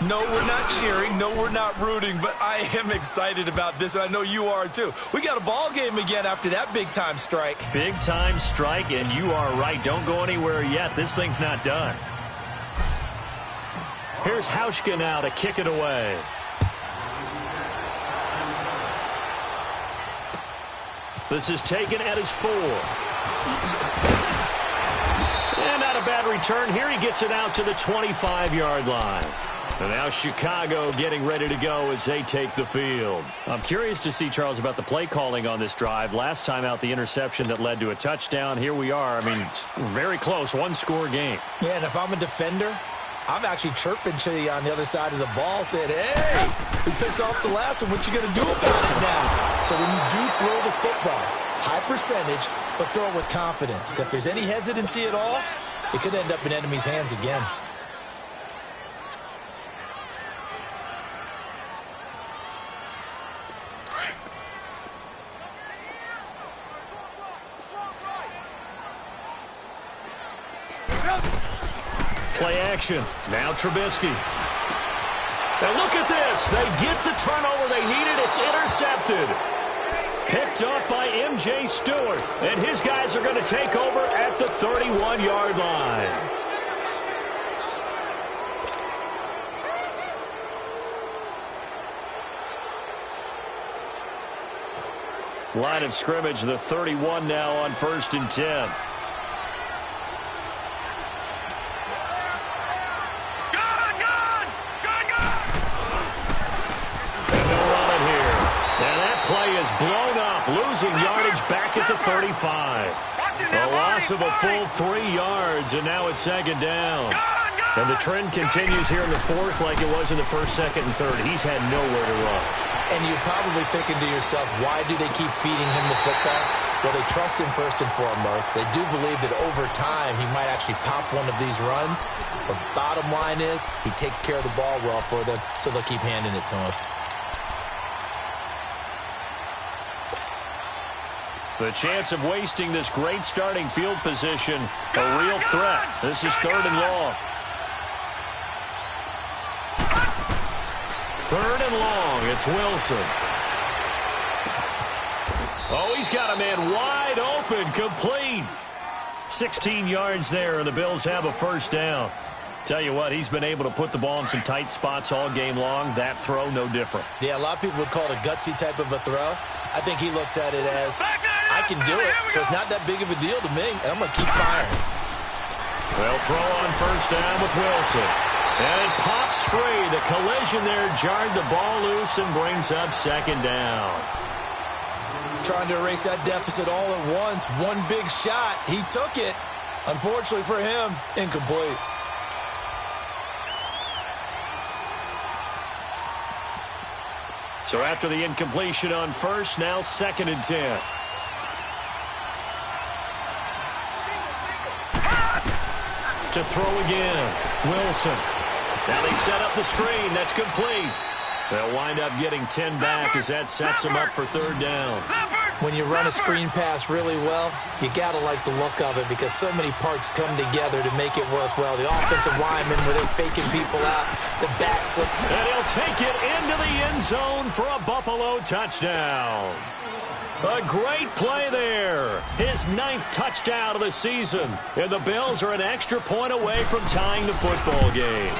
No, we're not cheering. No, we're not rooting. But I am excited about this, and I know you are too. We got a ball game again after that big-time strike. Big-time strike, and you are right. Don't go anywhere yet. This thing's not done. Here's Hauschka now to kick it away. This is taken at his 4. And not a bad return here. He gets it out to the 25-yard line. And now Chicago getting ready to go as they take the field. I'm curious to see, Charles, about the play calling on this drive. Last time out, the interception that led to a touchdown. Here we are. I mean, it's very close, 1-score game. Yeah, and if I'm a defender, I'm actually chirping to you on the other side of the ball saying, hey, we picked off the last one. What you going to do about it now? So when you do throw the football, high percentage, but throw it with confidence. Because if there's any hesitancy at all, it could end up in enemy's hands again. Play action. Now Trubisky. And look at this. They get the turnover they needed. It's intercepted. Picked up by M.J. Stewart. And his guys are going to take over at the 31-yard line. Line of scrimmage, the 31 now on 1st and 10. Blown up, losing yardage back at the 35. A loss of a full 3 yards, and now it's 2nd down. And the trend continues here in the 4th like it was in the 1st, 2nd, and 3rd. He's had nowhere to run. And you're probably thinking to yourself, why do they keep feeding him the football? Well, they trust him first and foremost. They do believe that over time he might actually pop one of these runs. But bottom line is he takes care of the ball well for them, so they'll keep handing it to him. The chance of wasting this great starting field position, a real threat. This is 3rd and long. 3rd and long, it's Wilson. Oh, he's got a man wide open, complete. 16 yards there, and the Bills have a 1st down. Tell you what, he's been able to put the ball in some tight spots all game long. That throw, no different. Yeah, a lot of people would call it a gutsy type of a throw. I think he looks at it as, I can do it, so it's not that big of a deal to me, and I'm going to keep firing. Well, throw on 1st down with Wilson. And it pops free. The collision there jarred the ball loose and brings up 2nd down. Trying to erase that deficit all at once. One big shot. He took it. Unfortunately for him, incomplete. So after the incompletion on first, now 2nd and 10. To throw again, Wilson. Now they set up the screen. That's complete. They'll wind up getting 10 back as that sets them up for 3rd down. When you run a screen pass really well, you got to like the look of it because so many parts come together to make it work well. The offensive linemen, where they're faking people out, the back slip. And he'll take it into the end zone for a Buffalo touchdown. A great play there. His 9th touchdown of the season. And the Bills are an extra point away from tying the football game.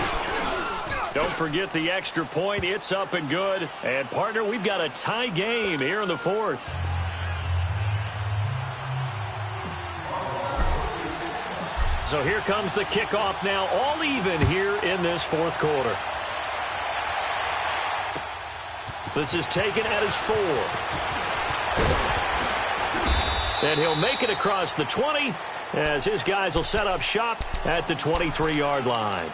Don't forget the extra point. It's up and good. And, partner, we've got a tie game here in the 4th. So here comes the kickoff now, all even here in this 4th quarter. This is taken at his 4. And he'll make it across the 20 as his guys will set up shop at the 23-yard line.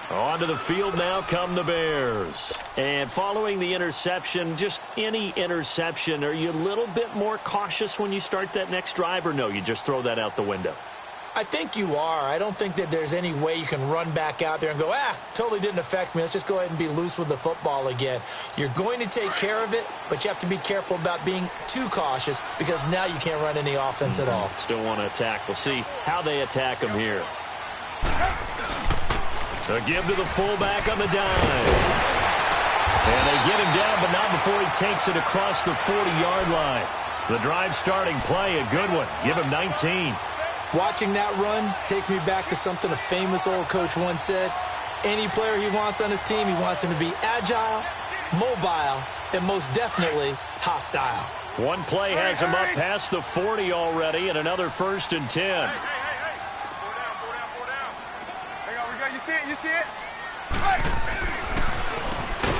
Onto the field now come the Bears. And following the interception, just any interception, are you a little bit more cautious when you start that next drive, or no, you just throw that out the window? I think you are. I don't think that there's any way you can run back out there and go, totally didn't affect me. Let's just go ahead and be loose with the football again. You're going to take care of it, but you have to be careful about being too cautious because now you can't run any offense at all. Still want to attack. We'll see how they attack him here. A give to the fullback on the dime. And they get him down, but not before he takes it across the 40-yard line. The drive starting play, a good one. Give him 19. Watching that run takes me back to something a famous old coach once said. Any player he wants on his team, he wants him to be agile, mobile, and most definitely hostile. One play has him up past the 40 already, and another 1st and 10. Hey, you see it? You see it?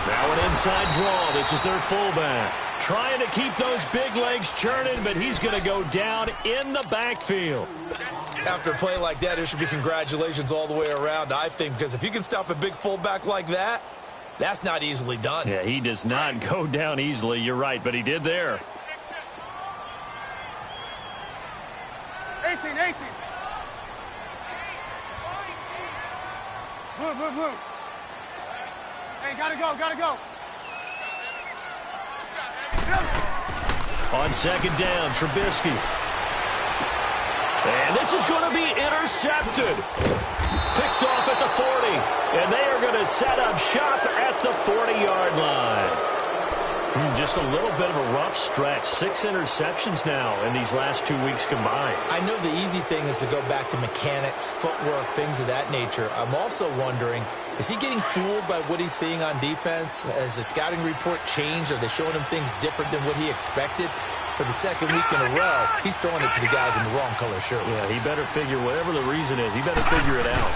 Now an inside draw. This is their fullback. Trying to keep those big legs churning, but he's going to go down in the backfield. After a play like that, there should be congratulations all the way around, I think, because if you can stop a big fullback like that, that's not easily done. Yeah, he does not go down easily. You're right, but he did there. 18. Blue. Hey, gotta go. On 2nd down, Trubisky. And this is going to be intercepted. Picked off at the 40. And they are going to set up shop at the 40-yard line. Just a little bit of a rough stretch. 6 interceptions now in these last 2 weeks combined. I know the easy thing is to go back to mechanics, footwork, things of that nature. I'm also wondering, is he getting fooled by what he's seeing on defense? Has the scouting report changed? Are they showing him things different than what he expected? For the 2nd week in a row, he's throwing it to the guys in the wrong color shirts. Yeah, he better figure, whatever the reason is, he better figure it out.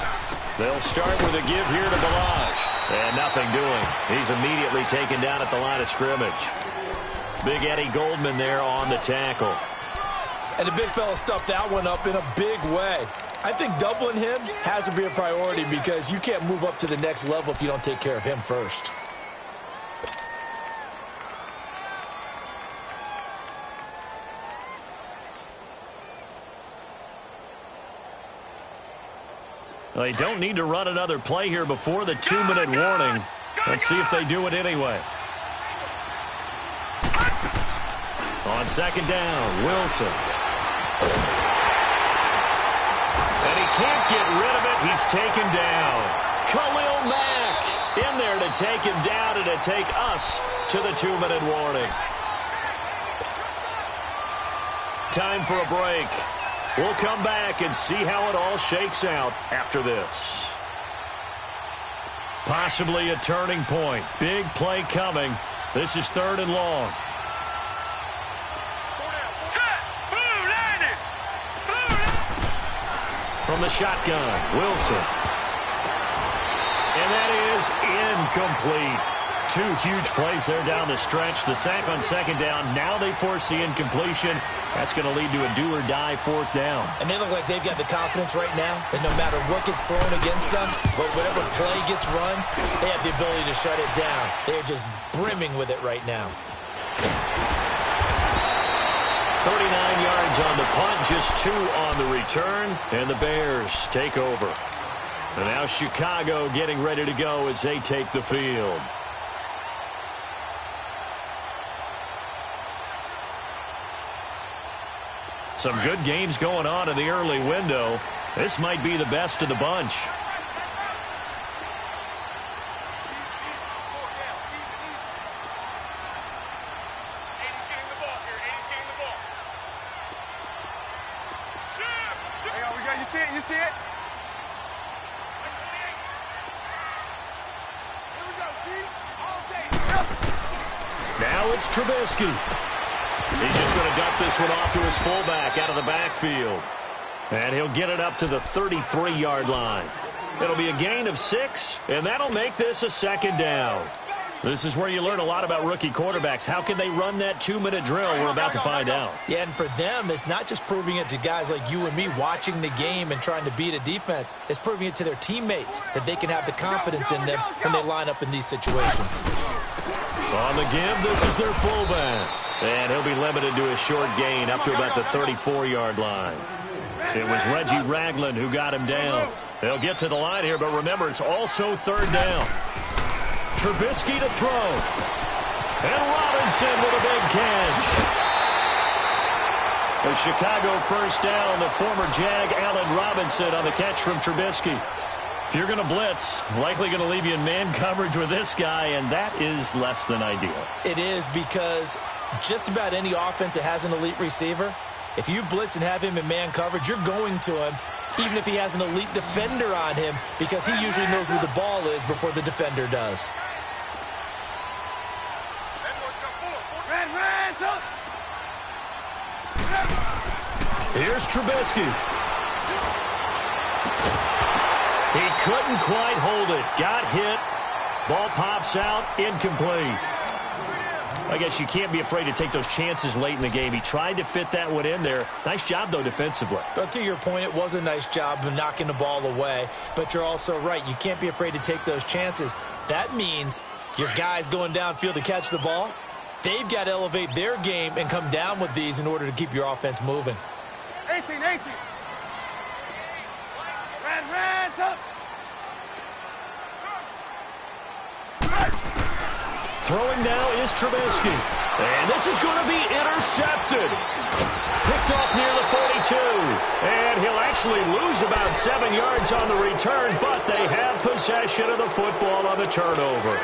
They'll start with a give here to Balazs. And nothing doing. He's immediately taken down at the line of scrimmage. Big Eddie Goldman there on the tackle. And the big fella stuffed that one up in a big way. I think doubling him has to be a priority because you can't move up to the next level if you don't take care of him first. Well, they don't need to run another play here before the 2-minute warning. Let's see if they do it anyway. On 2nd down, Wilson. And he can't get rid of it. He's taken down. Khalil Mack in there to take him down and to take us to the 2-minute warning. Time for a break. We'll come back and see how it all shakes out after this. Possibly a turning point. Big play coming. This is 3rd and long. From the shotgun, Wilson. And that is incomplete. Two huge plays there down the stretch. The sack on second down. Now they force the incompletion. That's going to lead to a do-or-die fourth down. And they look like they've got the confidence right now that no matter what gets thrown against them, but whatever play gets run, they have the ability to shut it down. They're just brimming with it right now. 39 yards on the punt, just 2 on the return, and the Bears take over. And now Chicago getting ready to go as they take the field. Some good games going on in the early window. This might be the best of the bunch. You see it? Now it's Trubisky. He's just going to dump this one off to his fullback out of the backfield. And he'll get it up to the 33-yard line. It'll be a gain of 6, and that'll make this a second down. This is where you learn a lot about rookie quarterbacks. How can they run that 2-minute drill? We're about to find out. Yeah, and for them, it's not just proving it to guys like you and me watching the game and trying to beat a defense. It's proving it to their teammates that they can have the confidence in them when they line up in these situations. On the give, this is their fullback. And he'll be limited to a short gain up to about the 34-yard line. It was Reggie Ragland who got him down. They'll get to the line here, but remember, it's also third down. Trubisky to throw. And Robinson with a big catch. The Chicago first down, the former Jag Allen Robinson on the catch from Trubisky. If you're going to blitz, likely going to leave you in man coverage with this guy, and that is less than ideal. It is, because just about any offense that has an elite receiver, if you blitz and have him in man coverage, you're going to him, even if he has an elite defender on him, because he usually knows where the ball is before the defender does. Here's Trubisky. He couldn't quite hold it. Got hit. Ball pops out. Incomplete. I guess you can't be afraid to take those chances late in the game. He tried to fit that one in there. Nice job, though, defensively. But to your point, it was a nice job of knocking the ball away. But you're also right. You can't be afraid to take those chances. That means your guys going downfield to catch the ball, they've got to elevate their game and come down with these in order to keep your offense moving. 18. Red, up. Throwing now is Trubisky. And this is going to be intercepted. Picked off near the 42. And he'll actually lose about 7 yards on the return, but they have possession of the football on the turnover.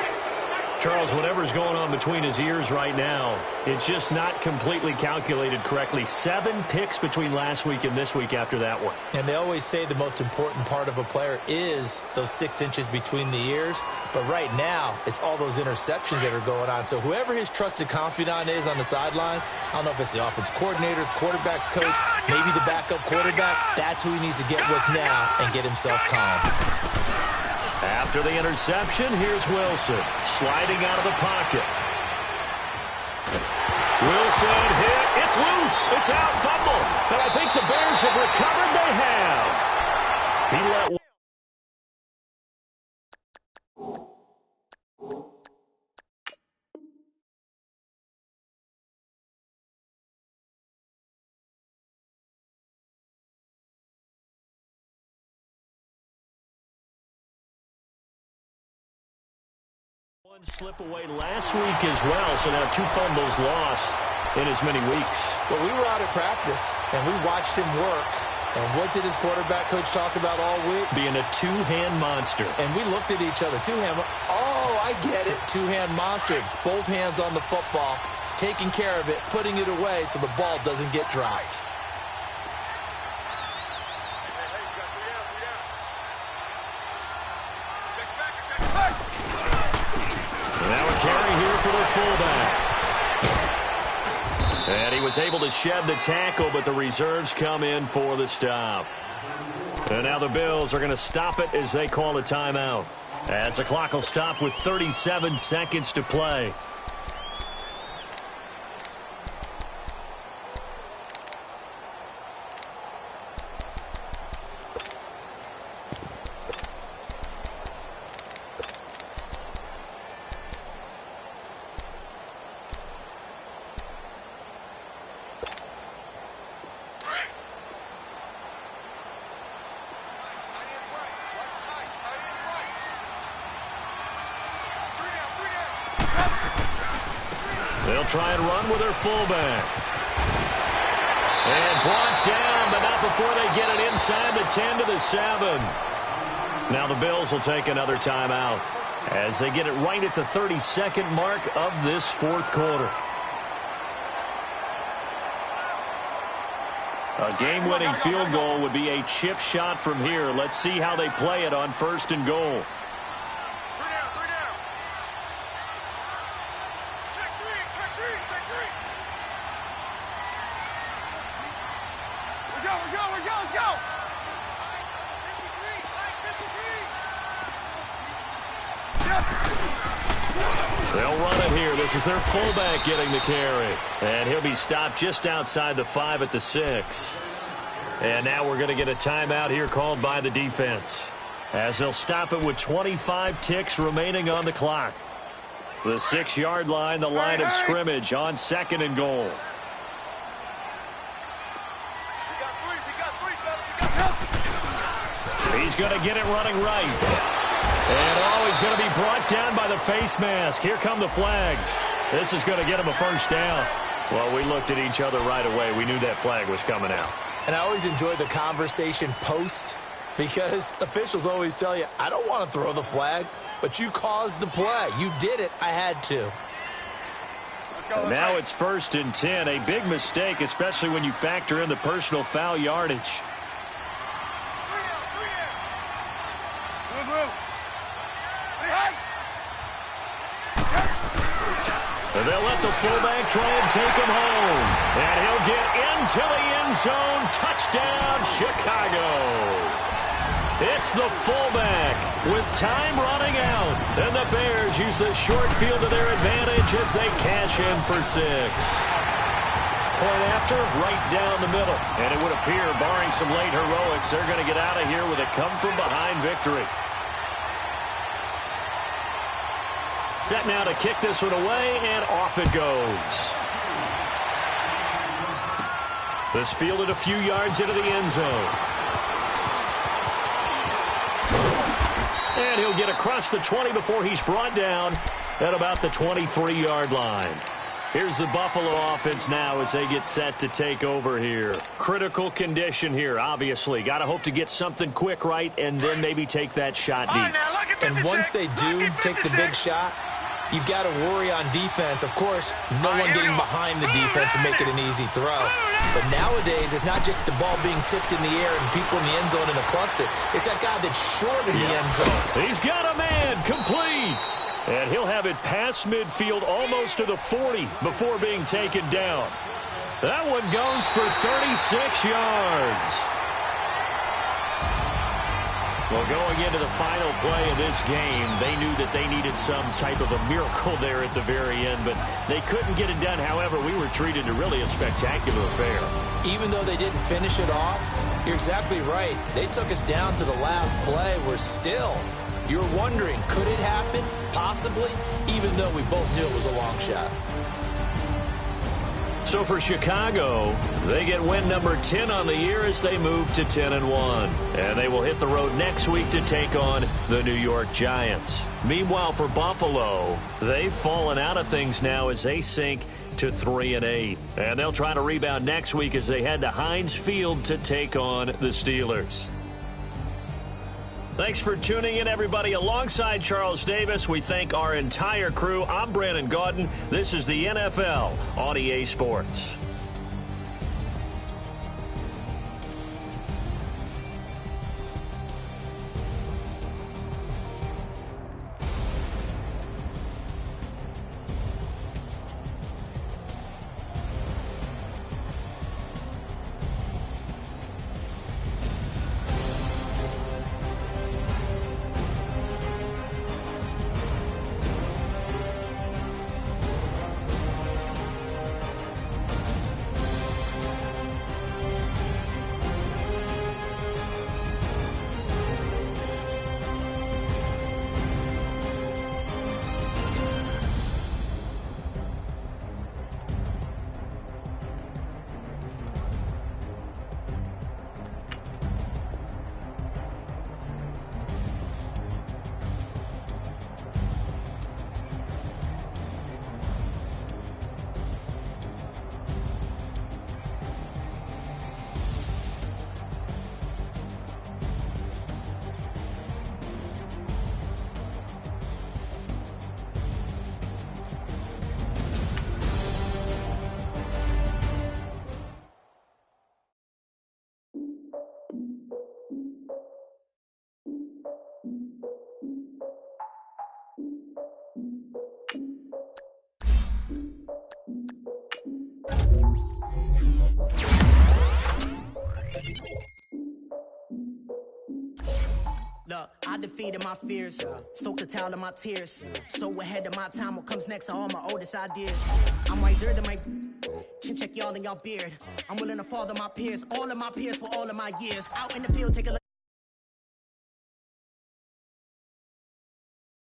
Charles, whatever's going on between his ears right now, it's just not completely calculated correctly. 7 picks between last week and this week after that one. And they always say the most important part of a player is those 6 inches between the ears. But right now, it's all those interceptions that are going on. So whoever his trusted confidant is on the sidelines, I don't know if it's the offense coordinator, the quarterback's coach, maybe the backup quarterback, that's who he needs to get with now and get himself calm. After the interception, here's Wilson sliding out of the pocket. Wilson hit. It's loose. It's out. Fumble. And I think the Bears have recovered. They have. He let one slip away last week as well, so now 2 fumbles lost in as many weeks. Well, we were out at practice, and we watched him work. And what did his quarterback coach talk about all week? Being a 2-hand monster. And we looked at each other. 2-hand. Oh, I get it. 2-hand monster. Both hands on the football, taking care of it, putting it away so the ball doesn't get dropped. Now a carry here for the fullback. And he was able to shed the tackle, but the reserves come in for the stop. And now the Bills are going to stop it as they call a timeout. As the clock will stop with 37 seconds to play. They'll try and run with their fullback. And brought down, but not before they get it inside the 10 to the 7. Now the Bills will take another timeout as they get it right at the 32nd mark of this fourth quarter. A game-winning field goal would be a chip shot from here. Let's see how they play it on 1st and goal. They'll run it here. This is their fullback getting the carry. And he'll be stopped just outside the 5 at the 6. And now we're going to get a timeout here called by the defense, as they'll stop it with 25 ticks remaining on the clock. The 6-yard line, the line of scrimmage on 2nd and goal. He's going to get it running right. And he's going to be brought down by the face mask. Here come the flags. This is going to get him a first down. Well, we looked at each other right away. We knew that flag was coming out. And I always enjoy the conversation post, because officials always tell you, I don't want to throw the flag, but you caused the play. You did it. I had to. And now it's 1st and 10. A big mistake, especially when you factor in the personal foul yardage. And they'll let the fullback try and take him home. And he'll get into the end zone. Touchdown, Chicago. It's the fullback with time running out. And the Bears use the short field to their advantage as they cash in for 6. Point after, right down the middle. And it would appear, barring some late heroics, they're going to get out of here with a come-from-behind victory. Set now to kick this one away, and off it goes. This fielded a few yards into the end zone. And he'll get across the 20 before he's brought down at about the 23-yard line. Here's the Buffalo offense now as they get set to take over here. Critical condition here, obviously. Got to hope to get something quick right and then maybe take that shot deep. And once they do take the big shot, you've got to worry on defense. Of course, no one getting behind the defense and make it an easy throw. But nowadays, it's not just the ball being tipped in the air and people in the end zone in a cluster. It's that guy that's short in the end zone. He's got a man, complete. And he'll have it past midfield almost to the 40 before being taken down. That one goes for 36 yards. Well, going into the final play of this game, they knew that they needed some type of a miracle there at the very end, but they couldn't get it done. However, we were treated to really a spectacular affair. Even though they didn't finish it off, you're exactly right. They took us down to the last play. We're still, you're wondering, could it happen? Possibly, even though we both knew it was a long shot. So for Chicago, they get win number 10 on the year as they move to 10-1. And they will hit the road next week to take on the New York Giants. Meanwhile, for Buffalo, they've fallen out of things now as they sink to 3-8. And they'll try to rebound next week as they head to Heinz Field to take on the Steelers. Thanks for tuning in, everybody. Alongside Charles Davis, we thank our entire crew. I'm Brandon Gaudin. This is the NFL on EA Sports. Look, I defeated my fears, soaked the towel in my tears. So ahead of my time, what comes next are all my oldest ideas. I'm wiser than my chin check y'all in y'all beard. I'm willing to father my peers, all of my peers for all of my years. Out in the field, take a look.